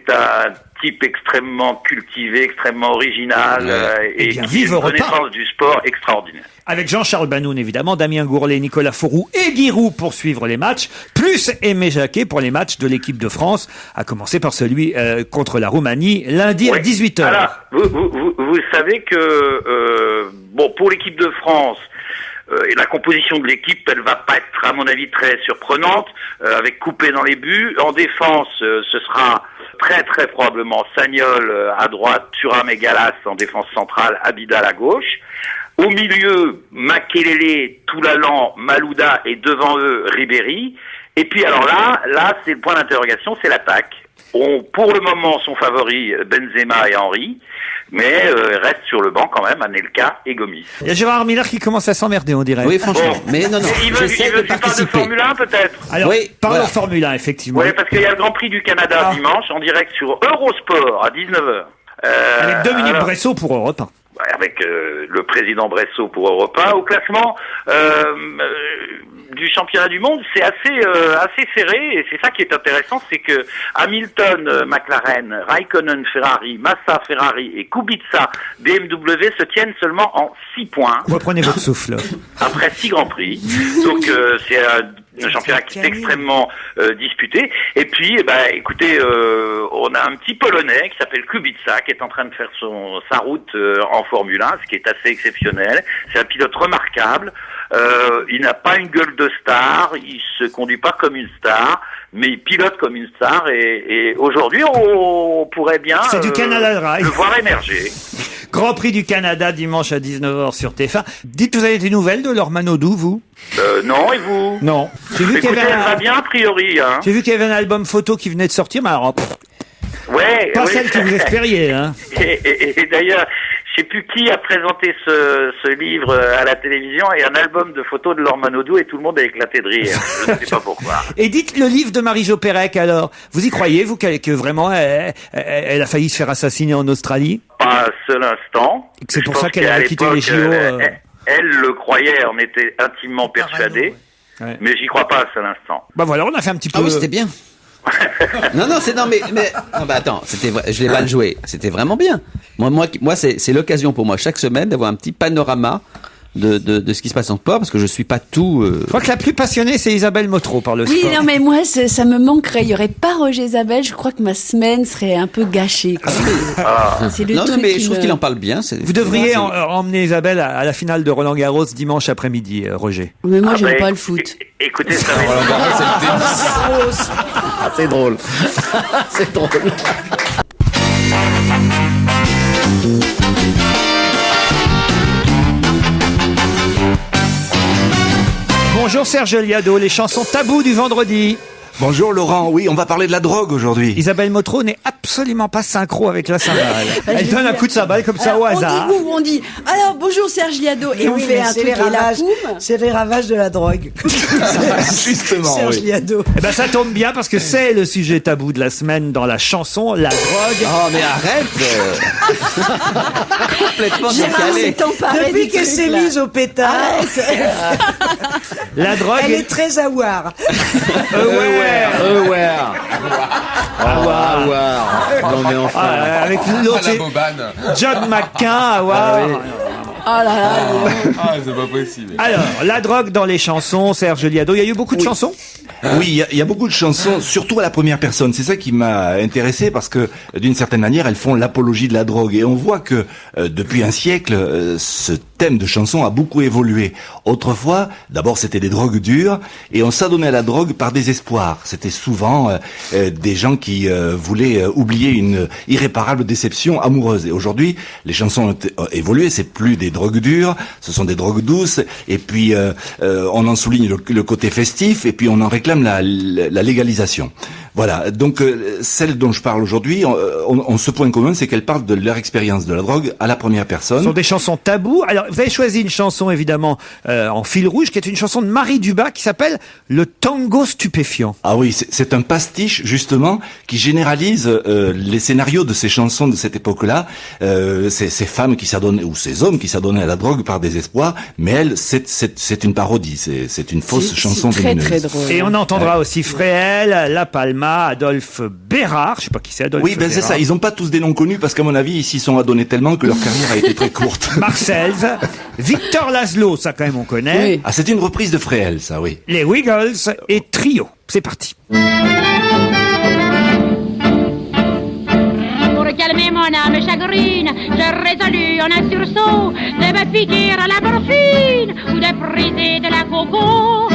un type extrêmement cultivé, extrêmement original et qui a une connaissance du sport extraordinaire. Avec Jean-Charles Banoun, évidemment, Damien Gourlet, Nicolas Fauroux et Guy Roux pour suivre les matchs, plus Aimé Jacquet pour les matchs de l'équipe de France, à commencer par celui contre la Roumanie, lundi à 18h. Alors, vous savez que, pour l'équipe de France, et la composition de l'équipe, elle va pas être, à mon avis, très surprenante, avec Coupé dans les buts. En défense, ce sera très très probablement Sagnol à droite, Thuram et Gallas en défense centrale, Abidal à gauche. Au milieu, Makelele, Toulalan, Malouda et devant eux, Ribéry. Et puis alors là, c'est le point d'interrogation, c'est l'attaque. Pour le moment, sont favoris Benzema et Henry, mais reste sur le banc quand même Anelka et Gomis. Il y a Gérard Miller qui commence à s'emmerder, on dirait. Oui, franchement. Mais non. Il veut parler de Formule 1 peut-être. Alors, parlons de Formule 1, effectivement. Oui, parce qu'il y a le Grand Prix du Canada dimanche, en direct sur Eurosport à 19h. Avec Dominique Bressot pour Europe 1. Avec le président Bressot pour Europe 1. Au classement du championnat du monde, c'est assez serré, et c'est ça qui est intéressant, c'est que Hamilton, McLaren, Raikkonen, Ferrari, Massa, Ferrari et Kubica, BMW se tiennent seulement en 6 points. Reprenez votre souffle. Après 6 Grands Prix. Donc c'est un championnat qui est extrêmement disputé. Et puis, écoutez, on a un petit Polonais qui s'appelle Kubica, qui est en train de faire sa route en Formule 1, ce qui est assez exceptionnel. C'est un pilote remarquable. Il n'a pas une gueule de star, il se conduit pas comme une star, mais il pilote comme une star, et aujourd'hui on pourrait bien du Canal Rail. le voir émerger. Grand Prix du Canada dimanche à 19h sur TF1. Dites, vous avez des nouvelles de Laure Manodou, vous? Non, et vous? Non. J'ai vu qu'il y avait elle va bien, a priori, hein. J'ai vu qu'il y avait un album photo qui venait de sortir, mais alors... Ouais. Pas celle que vous espériez, hein. Et d'ailleurs, je sais plus qui a présenté ce livre à la télévision et un album de photos de Laure Manodou et tout le monde a éclaté de rire. Je ne sais pas pourquoi. Et dites le livre de Marie-Jo Pérec, alors. Vous y croyez, vous, que vraiment elle a failli se faire assassiner en Australie? Pas un seul instant. C'est pour ça qu'elle a quitté les JO. Elle le croyait, on était intimement persuadés. Ouais. Mais j'y crois pas un seul instant. Bah voilà, on a fait un petit peu... Ah oui, c'était bien. non, attends, je l'ai mal joué. C'était vraiment bien. Moi, c'est l'occasion pour moi chaque semaine d'avoir un petit panorama de ce qui se passe en sport, parce que je suis pas tout... Je crois que la plus passionnée, c'est Isabelle Motro par le sport. Oui, non, mais moi, ça me manquerait. Il y aurait pas Roger Isabelle. Je crois que ma semaine serait un peu gâchée. C'est le truc mais je trouve qu'il en parle bien. Vous devriez emmener Isabelle à la finale de Roland Garros dimanche après-midi, Roger. Mais moi, j'aime pas le foot. Écoutez, ça va Roland Garros, c'est le tennis. C'est drôle. C'est drôle. Bonjour Serge Liado, les chansons tabous du vendredi. Bonjour Laurent, oui, on va parler de la drogue aujourd'hui. Isabelle Motro n'est absolument pas synchro avec la cymbale. Elle donne un coup de cymbale comme ça au hasard. On dit, alors bonjour Serge Liado, et on fait un truc c'est les ravages de la drogue. Justement, Serge Liado. Eh ben ça tombe bien parce que c'est le sujet tabou de la semaine dans la chanson, la drogue. Oh mais arrête. Complètement décalé. Depuis qu'elle s'est mise au pétard, la drogue... Elle est très aware. Non mais enfin. Avec l'autre, John McCain, Oh là là. C'est pas possible. Alors, la drogue dans les chansons, Serge Liado, il y a eu beaucoup de chansons? Oui, il y a beaucoup de chansons, surtout à la première personne. C'est ça qui m'a intéressé parce que, d'une certaine manière, elles font l'apologie de la drogue. Et on voit que, depuis un siècle, ce thème de chanson a beaucoup évolué. Autrefois, d'abord, c'était des drogues dures et on s'adonnait à la drogue par désespoir. C'était souvent des gens qui voulaient oublier une irréparable déception amoureuse. Et aujourd'hui, les chansons ont évolué. C'est plus des drogues dures, ce sont des drogues douces. Et puis, on en souligne le côté festif et puis on en réclame la légalisation. Voilà, donc celles dont je parle aujourd'hui ont ce point commun, c'est qu'elles parlent de leur expérience de la drogue à la première personne. Ce sont des chansons tabous. Alors, vous avez choisi une chanson, évidemment, en fil rouge, qui est une chanson de Marie Dubas, qui s'appelle « Le tango stupéfiant ». Ah oui, c'est un pastiche, justement, qui généralise les scénarios de ces chansons de cette époque-là. Ces femmes qui s'adonnaient, ou ces hommes qui s'adonnaient à la drogue par désespoir, mais elle, c'est une parodie, c'est une fausse chanson vénéneuse. Très drôle. Et on entendra aussi Fréhel, La Palma, Adolphe Bérard, je sais pas qui c'est Adolphe. Oui, ben c'est ça, ils ont pas tous des noms connus parce qu'à mon avis, ils s'y sont adonnés tellement que leur carrière a été très courte. Marcel, Victor Laszlo, ça quand même on connaît. Oui. Ah, c'est une reprise de Fréhel, ça, oui. Les Wiggles et Trio. C'est parti. Pour calmer mon âme chagrine, je résolus en un sursaut de me piquer à la morphine ou de friser de la coco.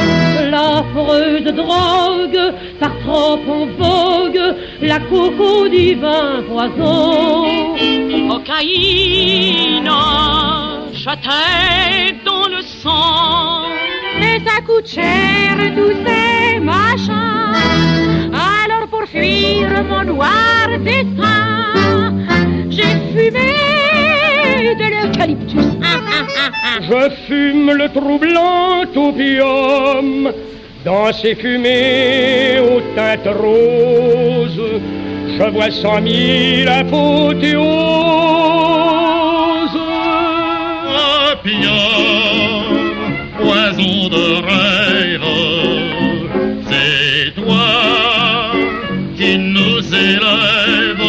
L'affreuse drogue, par trop en vogue, la coco divin poison. Cocaïne, châtaigne dans le sang, mais ça coûte cher tous ces machins. Alors pour fuir mon noir destin, j'ai fumé de l'eucalyptus. Je fume le troublant opium, dans ces fumées aux teintes roses, je vois 100 000 apothéoses. Opium, poison de rêve, c'est toi qui nous élève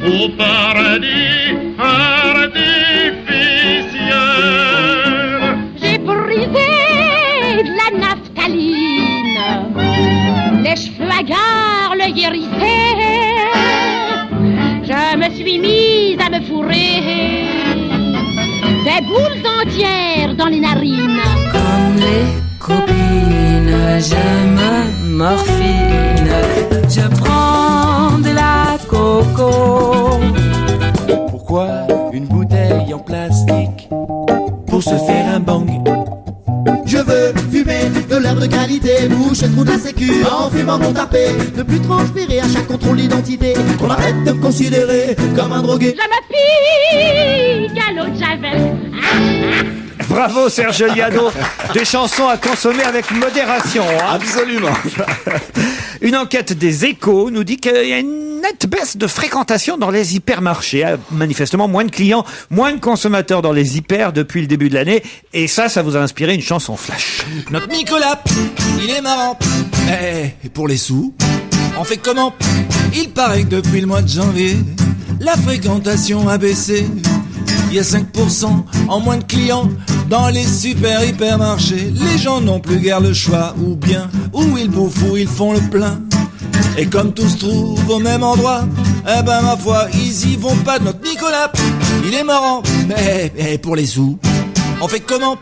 au paradis artificiel. J'ai brisé de la naphtaline, les cheveux hagards, le hérissé. Je me suis mise à me fourrer des boules entières dans les narines. Comme les copines, j'aime morphine. Je prends de la coco. Pourquoi une bouteille peut fumer de l'herbe de qualité, bouche et trou de la sécu en fumant mon tarpé. Ne plus transpirer à chaque contrôle d'identité, qu'on arrête de me considérer comme un drogué. Je me pique à l'eau de Javel. Bravo Serge Liado. Des chansons à consommer avec modération. Hein. Absolument. Une enquête des Échos nous dit qu'il y a une nette baisse de fréquentation dans les hypermarchés. Manifestement, moins de clients, moins de consommateurs dans les hyper depuis le début de l'année. Et ça vous a inspiré une chanson flash. Notre Nicolas, il est marrant. Et pour les sous, on fait comment? Il paraît que depuis le mois de janvier, la fréquentation a baissé. Il y a 5% en moins de clients dans les super hypermarchés. Les gens n'ont plus guère le choix, ou bien, où ils bouffent, où ils font le plein. Et comme tous se trouvent au même endroit, eh ben ma foi, ils y vont pas. Notre Nicolas, il est marrant, mais pour les sous, on fait comment?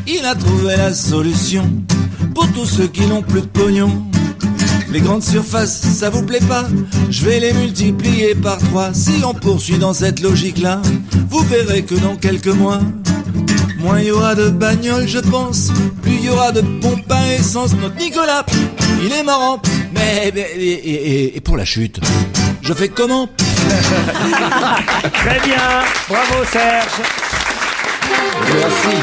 Il a trouvé la solution pour tous ceux qui n'ont plus de pognon. Les grandes surfaces, ça vous plaît pas? Je vais les multiplier par 3. Si on poursuit dans cette logique-là, vous verrez que dans quelques mois, moins il y aura de bagnoles, je pense, plus il y aura de pompes à essence. Notre Nicolas, il est marrant, mais et pour la chute, je fais comment? Très bien, bravo Serge. Merci.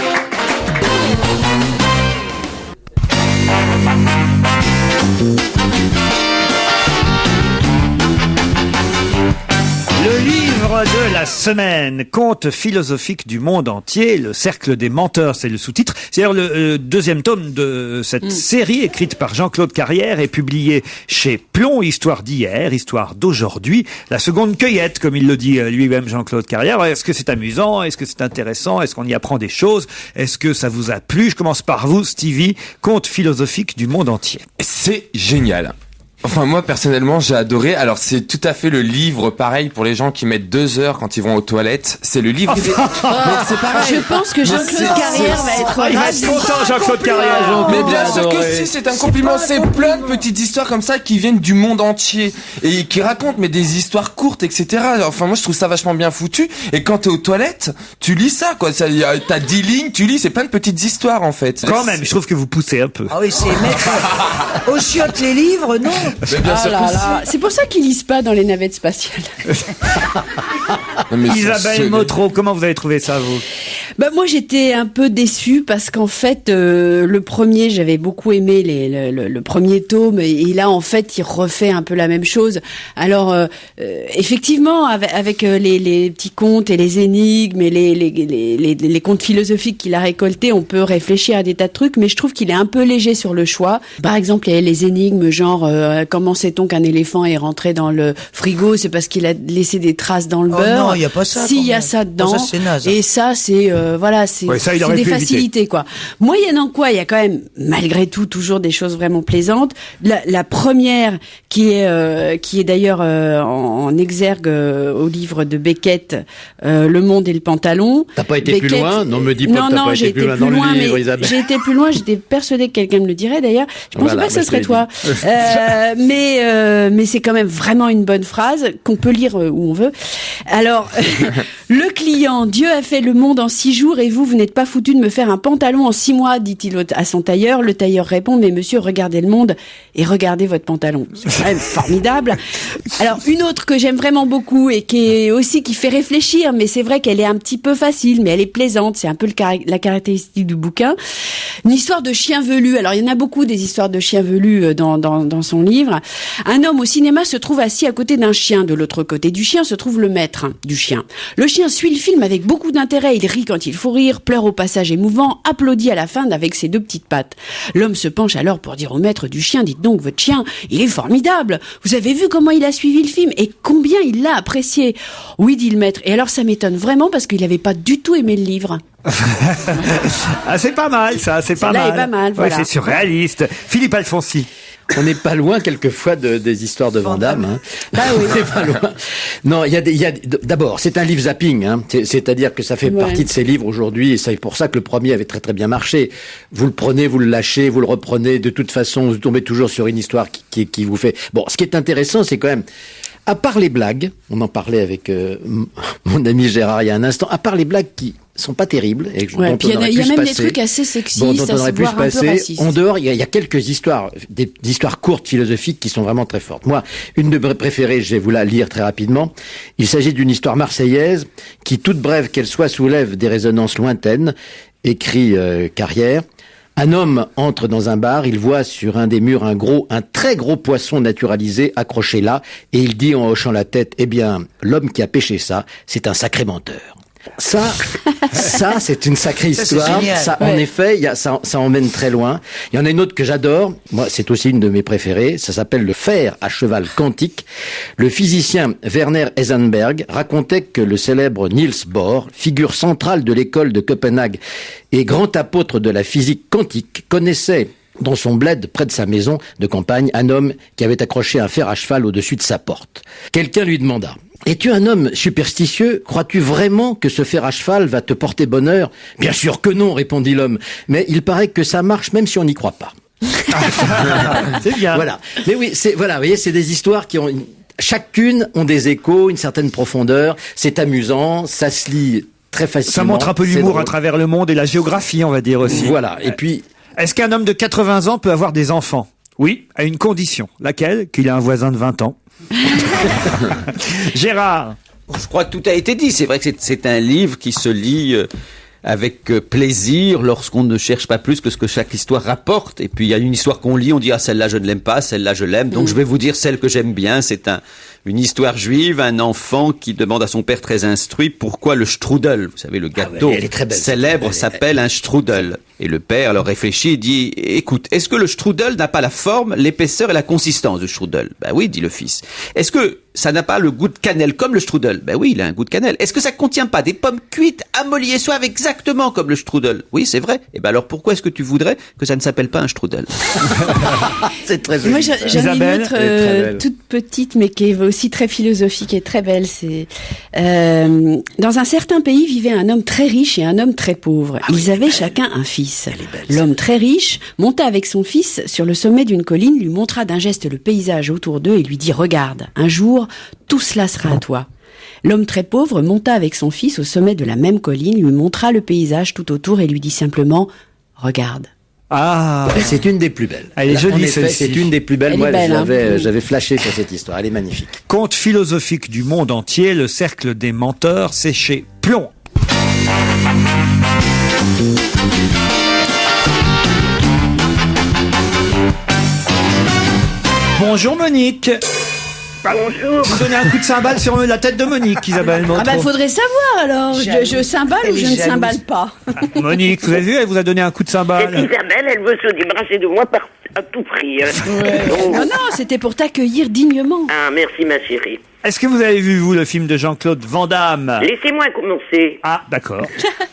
Le livre de la semaine, conte philosophique du monde entier, le cercle des menteurs, c'est le sous-titre. C'est d'ailleurs le deuxième tome de cette série écrite par Jean-Claude Carrière et publié chez Plomb, histoire d'hier, histoire d'aujourd'hui. La seconde cueillette, comme il le dit lui-même Jean-Claude Carrière. Est-ce que c'est amusant? Est-ce que c'est intéressant? Est-ce qu'on y apprend des choses? Est-ce que ça vous a plu? Je commence par vous, Stevie, conte philosophique du monde entier. C'est génial. Enfin, moi, personnellement, j'ai adoré. Alors, c'est tout à fait le livre pareil pour les gens qui mettent 2 heures quand ils vont aux toilettes. C'est le livre des... Mais c'est pareil. Je pense que Jean-Claude Carrière va être il va être content, Jean-Claude Carrière. Mais bien sûr que si, c'est un compliment. C'est plein de petites histoires comme ça qui viennent du monde entier et qui racontent mais des histoires courtes, etc. Enfin, moi, je trouve ça vachement bien foutu. Et quand t'es aux toilettes, tu lis ça, quoi. T'as 10 lignes, tu lis, c'est plein de petites histoires, en fait. Quand même, je trouve que vous poussez un peu. Ah oui, c'est mettre aux chiottes les livres, non? C'est pour ça qu'ils lisent pas dans les navettes spatiales. Isabelle Motro, comment vous avez trouvé ça, vous? Moi, j'étais un peu déçue parce qu'en fait, le premier, j'avais beaucoup aimé le premier tome, et là, en fait, il refait un peu la même chose. Alors, effectivement, avec les petits contes et les énigmes et les contes philosophiques qu'il a récoltés, on peut réfléchir à des tas de trucs, mais je trouve qu'il est un peu léger sur le choix. Par exemple, il y a les énigmes genre comment sait-on qu'un éléphant est rentré dans le frigo? C'est parce qu'il a laissé des traces dans le beurre. Non, il y a pas ça. Si, il y a ça dedans. Ça, c'est naze. Et ça, c'est c'est des facilités, quoi. Moyennant quoi, il y a quand même, malgré tout, toujours des choses vraiment plaisantes. La première, qui est d'ailleurs en exergue au livre de Beckett, Le Monde et le Pantalon. T'as pas été plus loin? Non, me dis pas que t'as pas été plus loin dans le livre, Isabelle. J'ai été plus loin, j'étais persuadée que quelqu'un me le dirait, d'ailleurs. Je pensais pas que ce serait toi. Mais c'est quand même vraiment une bonne phrase qu'on peut lire où on veut. Alors, le client, Dieu a fait le monde en 6 jours et vous n'êtes pas foutu de me faire un pantalon en 6 mois, dit-il à son tailleur. Le tailleur répond, mais monsieur, regardez le monde et regardez votre pantalon. C'est quand même formidable. Alors, une autre que j'aime vraiment beaucoup et qui fait réfléchir, mais c'est vrai qu'elle est un petit peu facile, mais elle est plaisante. C'est un peu la caractéristique du bouquin. Une histoire de chien velu. Alors, il y en a beaucoup des histoires de chiens velus dans son livre. Un homme au cinéma se trouve assis à côté d'un chien. De l'autre côté du chien se trouve le maître du chien. Le chien suit le film avec beaucoup d'intérêt. Il rit quand il faut rire, pleure au passage émouvant, applaudit à la fin avec ses 2 petites pattes. L'homme se penche alors pour dire au maître du chien, dites donc, votre chien, il est formidable. Vous avez vu comment il a suivi le film et combien il l'a apprécié? Oui, dit le maître. Et alors ça m'étonne vraiment parce qu'il n'avait pas du tout aimé le livre. C'est pas mal, ça, c'est pas mal. Est pas mal, voilà. Ouais, c'est surréaliste. Philippe Alfonsi. On n'est pas loin quelquefois des histoires de Van Damme. Hein. Bah oui. On n'est pas loin. Non, d'abord, c'est un livre zapping. Hein. C'est-à-dire que ça fait partie de ces livres aujourd'hui, et c'est pour ça que le premier avait très très bien marché. Vous le prenez, vous le lâchez, vous le reprenez. De toute façon, vous tombez toujours sur une histoire qui vous fait. Bon, ce qui est intéressant, c'est quand même. À part les blagues, on en parlait avec mon ami Gérard il y a un instant, à part les blagues sont pas terribles. Et puis il y a même des trucs assez sexistes, dont on aurait pu se passer. En dehors, il y a quelques histoires, des histoires courtes philosophiques qui sont vraiment très fortes. Moi, une de mes préférées, je vais vous la lire très rapidement. Il s'agit d'une histoire marseillaise qui, toute brève qu'elle soit, soulève des résonances lointaines. Écrit Carrière. Un homme entre dans un bar, il voit sur un des murs un très gros poisson naturalisé accroché là, et il dit en hochant la tête, eh bien, l'homme qui a pêché ça, c'est un sacré menteur. Ça, c'est une sacrée histoire. Ça, en effet, ça emmène très loin. Il y en a une autre que j'adore. Moi, c'est aussi une de mes préférées. Ça s'appelle le fer à cheval quantique. Le physicien Werner Heisenberg racontait que le célèbre Niels Bohr, figure centrale de l'école de Copenhague et grand apôtre de la physique quantique, connaissait dans son bled, près de sa maison de campagne, un homme qui avait accroché un fer à cheval au-dessus de sa porte. Quelqu'un lui demanda: es-tu un homme superstitieux? Crois-tu vraiment que ce fer à cheval va te porter bonheur? Bien sûr que non, répondit l'homme. Mais il paraît que ça marche même si on n'y croit pas. C'est bien. Voilà. Mais oui, vous voyez, c'est des histoires qui ont chacune ont des échos, une certaine profondeur. C'est amusant, ça se lit très facilement. Ça montre un peu l'humour à travers le monde et la géographie, on va dire aussi. Voilà. Et puis, est-ce qu'un homme de 80 ans peut avoir des enfants? Oui, à une condition. Laquelle? Qu'il ait un voisin de 20 ans. Gérard. Je crois que tout a été dit. C'est vrai que c'est un livre qui se lit avec plaisir lorsqu'on ne cherche pas plus que ce que chaque histoire rapporte. Et puis il y a une histoire qu'on lit, on dit celle-là je ne l'aime pas, celle-là je l'aime. Donc je vais vous dire celle que j'aime bien. C'est une histoire juive, un enfant qui demande à son père très instruit pourquoi le strudel, vous savez le gâteau elle est très belle, célèbre, s'appelle un strudel. Et le père alors réfléchit et dit écoute, est-ce que le strudel n'a pas la forme, l'épaisseur et la consistance du strudel? Ben oui, dit le fils. Est-ce que ça n'a pas le goût de cannelle comme le strudel? Ben oui, il a un goût de cannelle. Est-ce que ça contient pas des pommes cuites, amollies et suaves exactement comme le strudel? Oui, c'est vrai. Et ben alors pourquoi est-ce que tu voudrais que ça ne s'appelle pas un strudel? C'est très joli. Moi j'en ai une autre toute petite mais qui est aussi très philosophique et très belle. C'est dans un certain pays vivait un homme très riche et un homme très pauvre. Ils avaient chacun un fils. L'homme très riche monta avec son fils sur le sommet d'une colline, lui montra d'un geste le paysage autour d'eux et lui dit: regarde, un jour tout cela sera à toi. L'homme très pauvre monta avec son fils au sommet de la même colline, lui montra le paysage tout autour et lui dit simplement: regarde. Ah, c'est une des plus belles. Elle est jolie, celle-ci. C'est une des plus belles. Elle Moi, est belle, j'avais flashé sur cette histoire. Elle est magnifique. Conte philosophique du monde entier, le cercle des menteurs, c'est chez Plomb. Bonjour Monique. Bonjour. Vous donnez un coup de cymbale sur la tête de Monique, Isabelle Montreux. Ah bah faudrait savoir alors. Je cymbale ou je ne cymbale pas? Monique, vous avez vu, elle vous a donné un coup de cymbale. C'est Isabelle, elle veut se débarrasser de moi à tout prix. Non, c'était pour t'accueillir dignement. Ah, merci ma chérie. Est-ce que vous avez vu, vous, le film de Jean-Claude Van Damme? Laissez-moi commencer. Ah, d'accord.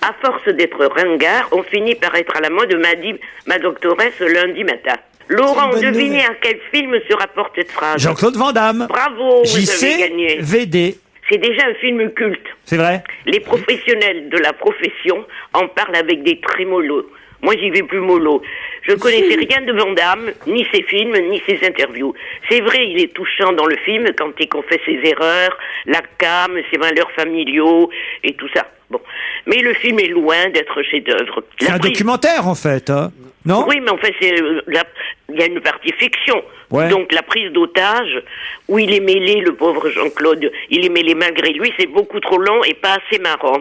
À force d'être ringard, on finit par être à la mode, m'a dit ma doctoresse lundi matin. Laurent, devinez à quel film se rapporte cette phrase? Jean-Claude Van Damme. Bravo, vous avez gagné. JCVD. C'est déjà un film culte. C'est vrai? Les professionnels de la profession en parlent avec des trémolos. Moi, j'y vais plus mollo. Je connaissais rien de Van Damme, ni ses films, ni ses interviews. C'est vrai, il est touchant dans le film quand il confesse ses erreurs, la cam, ses malheurs familiaux et tout ça. Bon. Mais le film est loin d'être chef-d'œuvre. C'est un documentaire, en fait, hein? Non? Oui, mais en fait, il y a une partie fiction. Ouais. Donc, la prise d'otage, où il est mêlé, le pauvre Jean-Claude, il est mêlé malgré lui, c'est beaucoup trop long et pas assez marrant.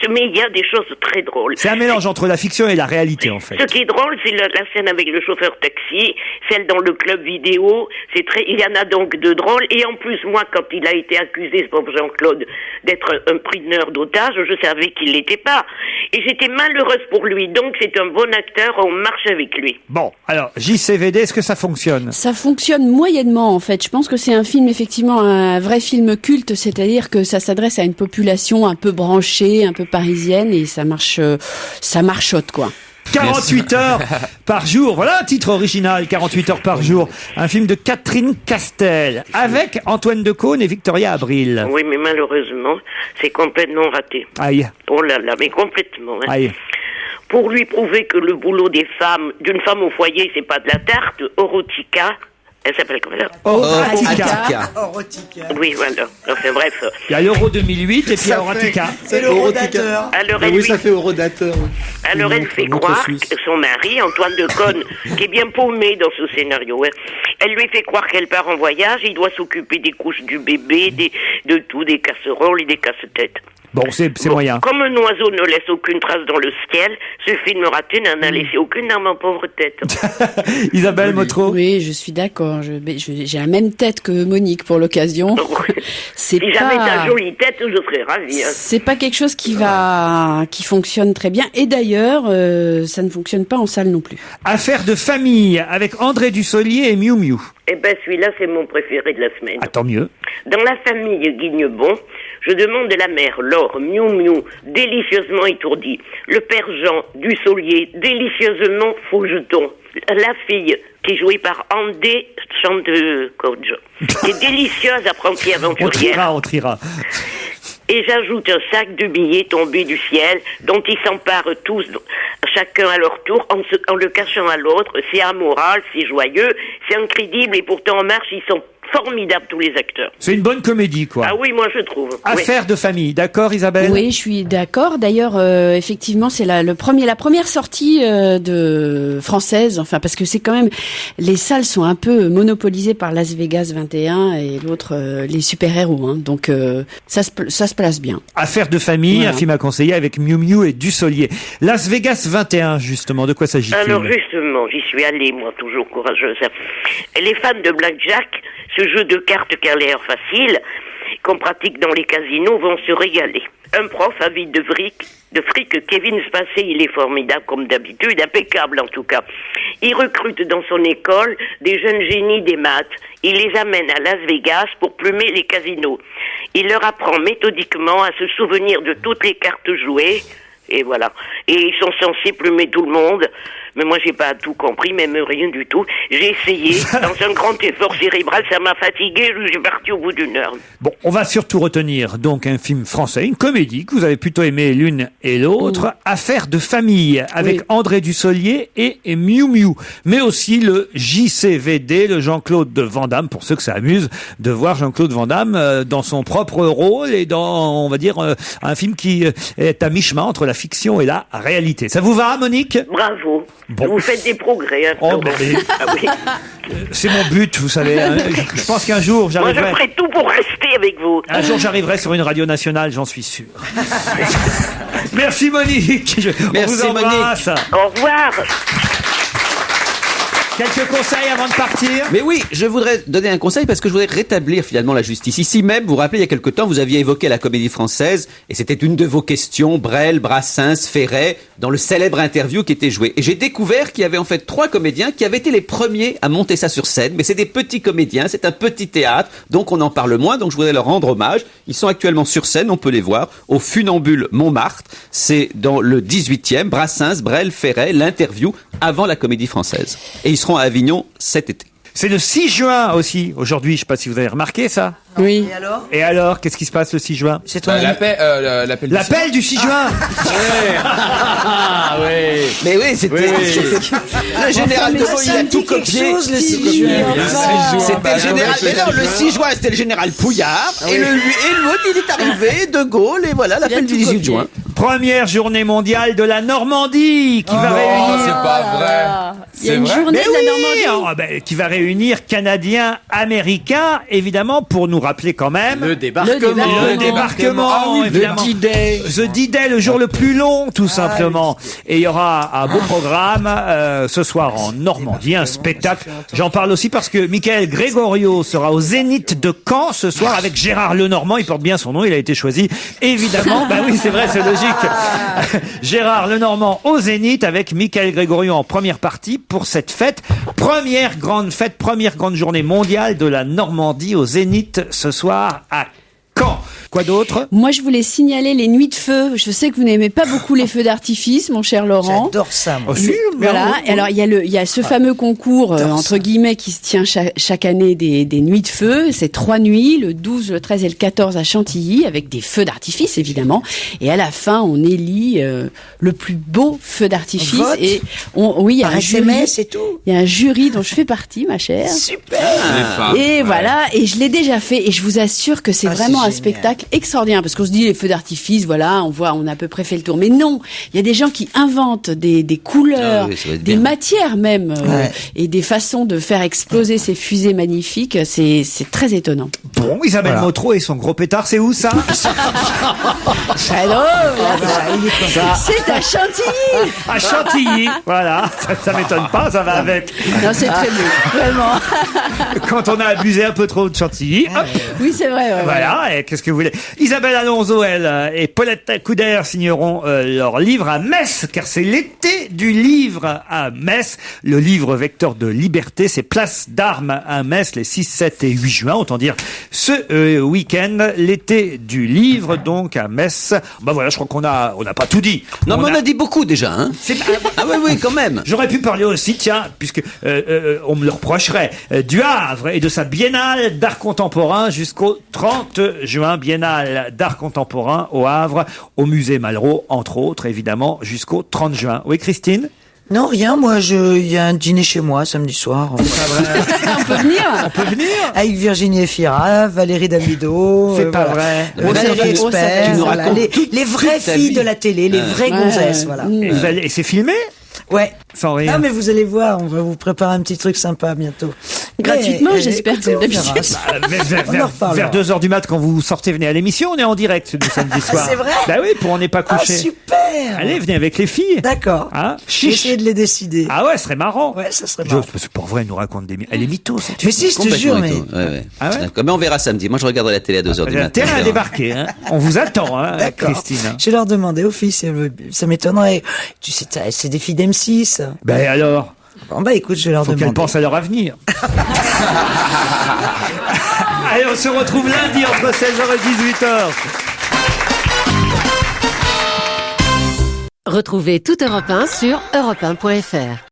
Mais il y a des choses très drôles. C'est un mélange entre la fiction et la réalité, en fait. Ce qui est drôle, c'est la scène avec le chauffeur taxi, celle dans le club vidéo, il y en a donc de drôles. Et en plus, moi, quand il a été accusé, ce pauvre Jean-Claude, d'être un preneur d'otages, je savais qu'il l'était pas. Et j'étais malheureuse pour lui. Donc, c'est un bon acteur, on marche avec lui. Bon, alors, JCVD, est-ce que ça fonctionne? Ça fonctionne moyennement, en fait. Je pense que c'est un film, effectivement, un vrai film culte, c'est-à-dire que ça s'adresse à une population un peu branchée, un peu parisienne, et ça marchote, quoi. 48 heures par jour. Voilà un titre original, 48 heures par jour. Un film de Catherine Castel, avec Antoine Decaune et Victoria Abril. Oui, mais malheureusement, c'est complètement raté. Aïe. Oh là là, mais complètement. Hein. Aïe. Pour lui prouver que le boulot d'une femme au foyer, c'est pas de la tarte, Orotica Elle s'appelle comme ça. Horatica. Oui, voilà. Enfin bref. Il y a l'Euro 2008 et puis il y a Horatica. C'est l'Eurodateur. Alors, ça fait Eurodateur. Alors elle fait croire que son mari, Antoine Decaune, qui est bien paumé dans ce scénario, hein, elle lui fait croire qu'elle part en voyage, il doit s'occuper des couches du bébé, de tout, des casseroles et des casse-têtes. Bon, c'est moyen. Comme un oiseau ne laisse aucune trace dans le ciel, ce film raté n'en a laissé aucune dans ma pauvre tête. Isabelle Motro. Oui, je suis d'accord. J'ai la même tête que Monique pour l'occasion. Si j'avais ta jolie tête, je serais ravie. Hein. C'est pas quelque chose qui fonctionne très bien. Et d'ailleurs, ça ne fonctionne pas en salle non plus. Affaire de famille avec André Dussolier et Miou Miou. Eh ben, celui-là, c'est mon préféré de la semaine. Ah, tant mieux. Dans la famille Guignebon, je demande à la mère Laure Miou Miou, délicieusement étourdie. Le père Jean Dussolier, délicieusement faux jeton. La fille, qui est jouée par Andé Chantecoach, qui est délicieuse apprentie aventurière. On triera. Et j'ajoute un sac de billets tombés du ciel, dont ils s'emparent tous, chacun à leur tour, en le cachant à l'autre. C'est amoral, c'est joyeux, c'est incrédible, et pourtant en marche, ils sont formidables tous les acteurs. C'est une bonne comédie, quoi. Ah oui, moi je trouve. Affaire de famille, d'accord Isabelle? Oui, je suis d'accord. D'ailleurs, effectivement, c'est la première sortie de française, enfin parce que c'est quand même, les salles sont un peu monopolisées par Las Vegas 21 et l'autre les super-héros, hein. Donc ça se place bien. Affaire de famille, voilà. Un film à conseiller avec Miou Miou et Dussolier. Las Vegas 21, justement, de quoi s'agit-il? Alors justement, j'y suis allée, moi, toujours courageuse. Les fans de Blackjack, ce jeu de cartes qui a l'air facile, qu'on pratique dans les casinos, vont se régaler. Un prof avide de fric, Kevin Spacey, il est formidable comme d'habitude, impeccable en tout cas. Il recrute dans son école des jeunes génies des maths. Il les amène à Las Vegas pour plumer les casinos. Il leur apprend méthodiquement à se souvenir de toutes les cartes jouées. Et voilà. Et ils sont censés plumer tout le monde. Mais moi, j'ai pas tout compris, même rien du tout. J'ai essayé. Dans un grand effort cérébral, ça m'a fatigué. Je suis parti au bout d'une heure. Bon, on va surtout retenir donc un film français, une comédie que vous avez plutôt aimé l'une et l'autre. Affaire de famille avec André Dussolier et Miou Miou. Mais aussi le JCVD, le Jean-Claude Van Damme, pour ceux que ça amuse de voir Jean-Claude Van Damme dans son propre rôle et dans, on va dire, un film qui est à mi-chemin entre la fiction et la réalité. Ça vous va, Monique? Bravo. Bon. Vous faites des progrès. Hein, ah oui. C'est mon but, vous savez. Hein. Je pense qu'un jour, j'arriverai... Moi, je ferai tout pour rester avec vous. Un jour, j'arriverai sur une radio nationale, j'en suis sûr. Merci, Monique. On vous embrasse. Monique. Au revoir. Quelques conseils avant de partir? Mais oui, je voudrais donner un conseil parce que je voudrais rétablir finalement la justice. Ici même, vous vous rappelez, il y a quelque temps, vous aviez évoqué la Comédie Française et c'était une de vos questions, Brel, Brassens, Ferret, dans le célèbre interview qui était joué. Et j'ai découvert qu'il y avait en fait 3 comédiens qui avaient été les premiers à monter ça sur scène, mais c'est des petits comédiens, c'est un petit théâtre, donc on en parle moins, donc je voudrais leur rendre hommage. Ils sont actuellement sur scène, on peut les voir, au Funambule Montmartre. C'est dans le 18e, Brassens, Brel, Ferret, l'interview avant la Comédie Française. Et ils seront à Avignon cet été. C'est le 6 juin aussi, aujourd'hui, je ne sais pas si vous avez remarqué ça. Oui. Et alors, qu'est-ce qui se passe le 6 juin? C'est toi l'appel du 6 juin. Ah oui. Mais oui, c'était le général de Gaulle, il a tout copié. Le 6 juin. C'était le général. Mais non, le 6 juin, c'était le général Pouillard. Et l'autre, il est arrivé, de Gaulle, et voilà l'appel du 18 juin. Première journée mondiale de la Normandie qui va réunir. C'est pas vrai. Il y a une journée de la Normandie. Qui va réunir Canadiens, Américains, évidemment, pour nous rappeler quand même le débarquement. Le débarquement, évidemment. The D-Day, le jour le plus long, tout simplement. Et il y aura un beau programme ce soir en Normandie, un spectacle. J'en parle aussi parce que Michael Gregorio sera au Zénith de Caen ce soir avec Gérard Lenormand. Il porte bien son nom, il a été choisi, évidemment. Bah oui, c'est vrai, c'est logique. Gérard Lenormand au Zénith avec Michael Gregorio en première partie pour cette fête. Première grande fête, première grande journée mondiale de la Normandie au Zénith ce soir à Caen. Quoi d'autre? Moi, je voulais signaler les nuits de feu. Je sais que vous n'aimez pas beaucoup les feux d'artifice, mon cher Laurent. J'adore ça, moi. Voilà. Alors, il y a ce fameux concours, entre guillemets, qui se tient chaque année des nuits de feu. C'est 3 nuits, le 12, le 13 et le 14 à Chantilly, avec des feux d'artifice, évidemment. Et à la fin, on élit le plus beau feu d'artifice. Et oui, il y a un SMS et tout. Il y a un jury dont je fais partie, ma chère. Super. Et voilà. Et je l'ai déjà fait. Et je vous assure que c'est vraiment un spectacle extraordinaire. Parce qu'on se dit, les feux d'artifice, voilà, on a à peu près fait le tour. Mais non, il y a des gens qui inventent des couleurs, des matières même, et des façons de faire exploser ces fusées magnifiques. C'est très étonnant. Bon, Isabelle Motro et son gros pétard, c'est où ça? Très drôle. C'est à Chantilly. À Chantilly, voilà. Ça m'étonne pas, ça va avec. Non, c'est très beau, vraiment. Quand on a abusé un peu trop de Chantilly. Hop. Oui, c'est vrai. Voilà, et qu'est-ce que vous voulez? Isabelle Alonso, elle, et Paulette Couder signeront leur livre à Metz, car c'est l'été du livre à Metz. Le livre vecteur de liberté, c'est Place d'Armes à Metz, les 6, 7 et 8 juin, autant dire ce week-end, l'été du livre, donc à Metz. Bah voilà, je crois qu'on a pas tout dit. Non, mais on a dit beaucoup déjà, hein. Ah oui, quand même. J'aurais pu parler aussi, tiens, puisque on me le reprocherait, du Havre et de sa biennale d'art contemporain jusqu'au 30 juin, biennale d'art contemporain au Havre, au musée Malraux, entre autres, évidemment, jusqu'au 30 juin. Oui, Christine? Non, rien, moi, il y a un dîner chez moi, samedi soir. On peut venir. On peut venir. Avec Virginie Efira, Valérie Damido. C'est pas vrai. Valérie Expert, voilà, les vraies filles de la télé, les vraies gonzesses, voilà. Et c'est filmé? Ouais. Sans rire. Non, mais vous allez voir, on va vous préparer un petit truc sympa bientôt. Gratuitement, j'espère que d'habitude. Vers 2h du mat, quand vous sortez, venez à l'émission, on est en direct du samedi soir. C'est vrai? Bah oui, pour On n'est pas couché. Ah, super! Allez, venez avec les filles. D'accord. Hein? Je vais essayer de les décider. Ah ouais, ce serait marrant. Ouais, ça serait marrant. C'est pas vrai, elle nous raconte des... Elle est mytho, cette Mais si, je te jure, mais... Ah ouais? D'accord, mais on verra samedi. Moi, je regarderai la télé à 2h du matin. Terrain à débarquer, hein. On vous attend, hein, Christine. Je vais leur demander, Office, ça m'étonnerait. Tu sais, c'est des filles d'M6. Ben alors? Bon, bah écoute, je vais leur demander. Faut qu'elles pensent à leur avenir. Allez, on se retrouve lundi entre 16h et 18h. Retrouvez toute Europe 1 sur europe1.fr.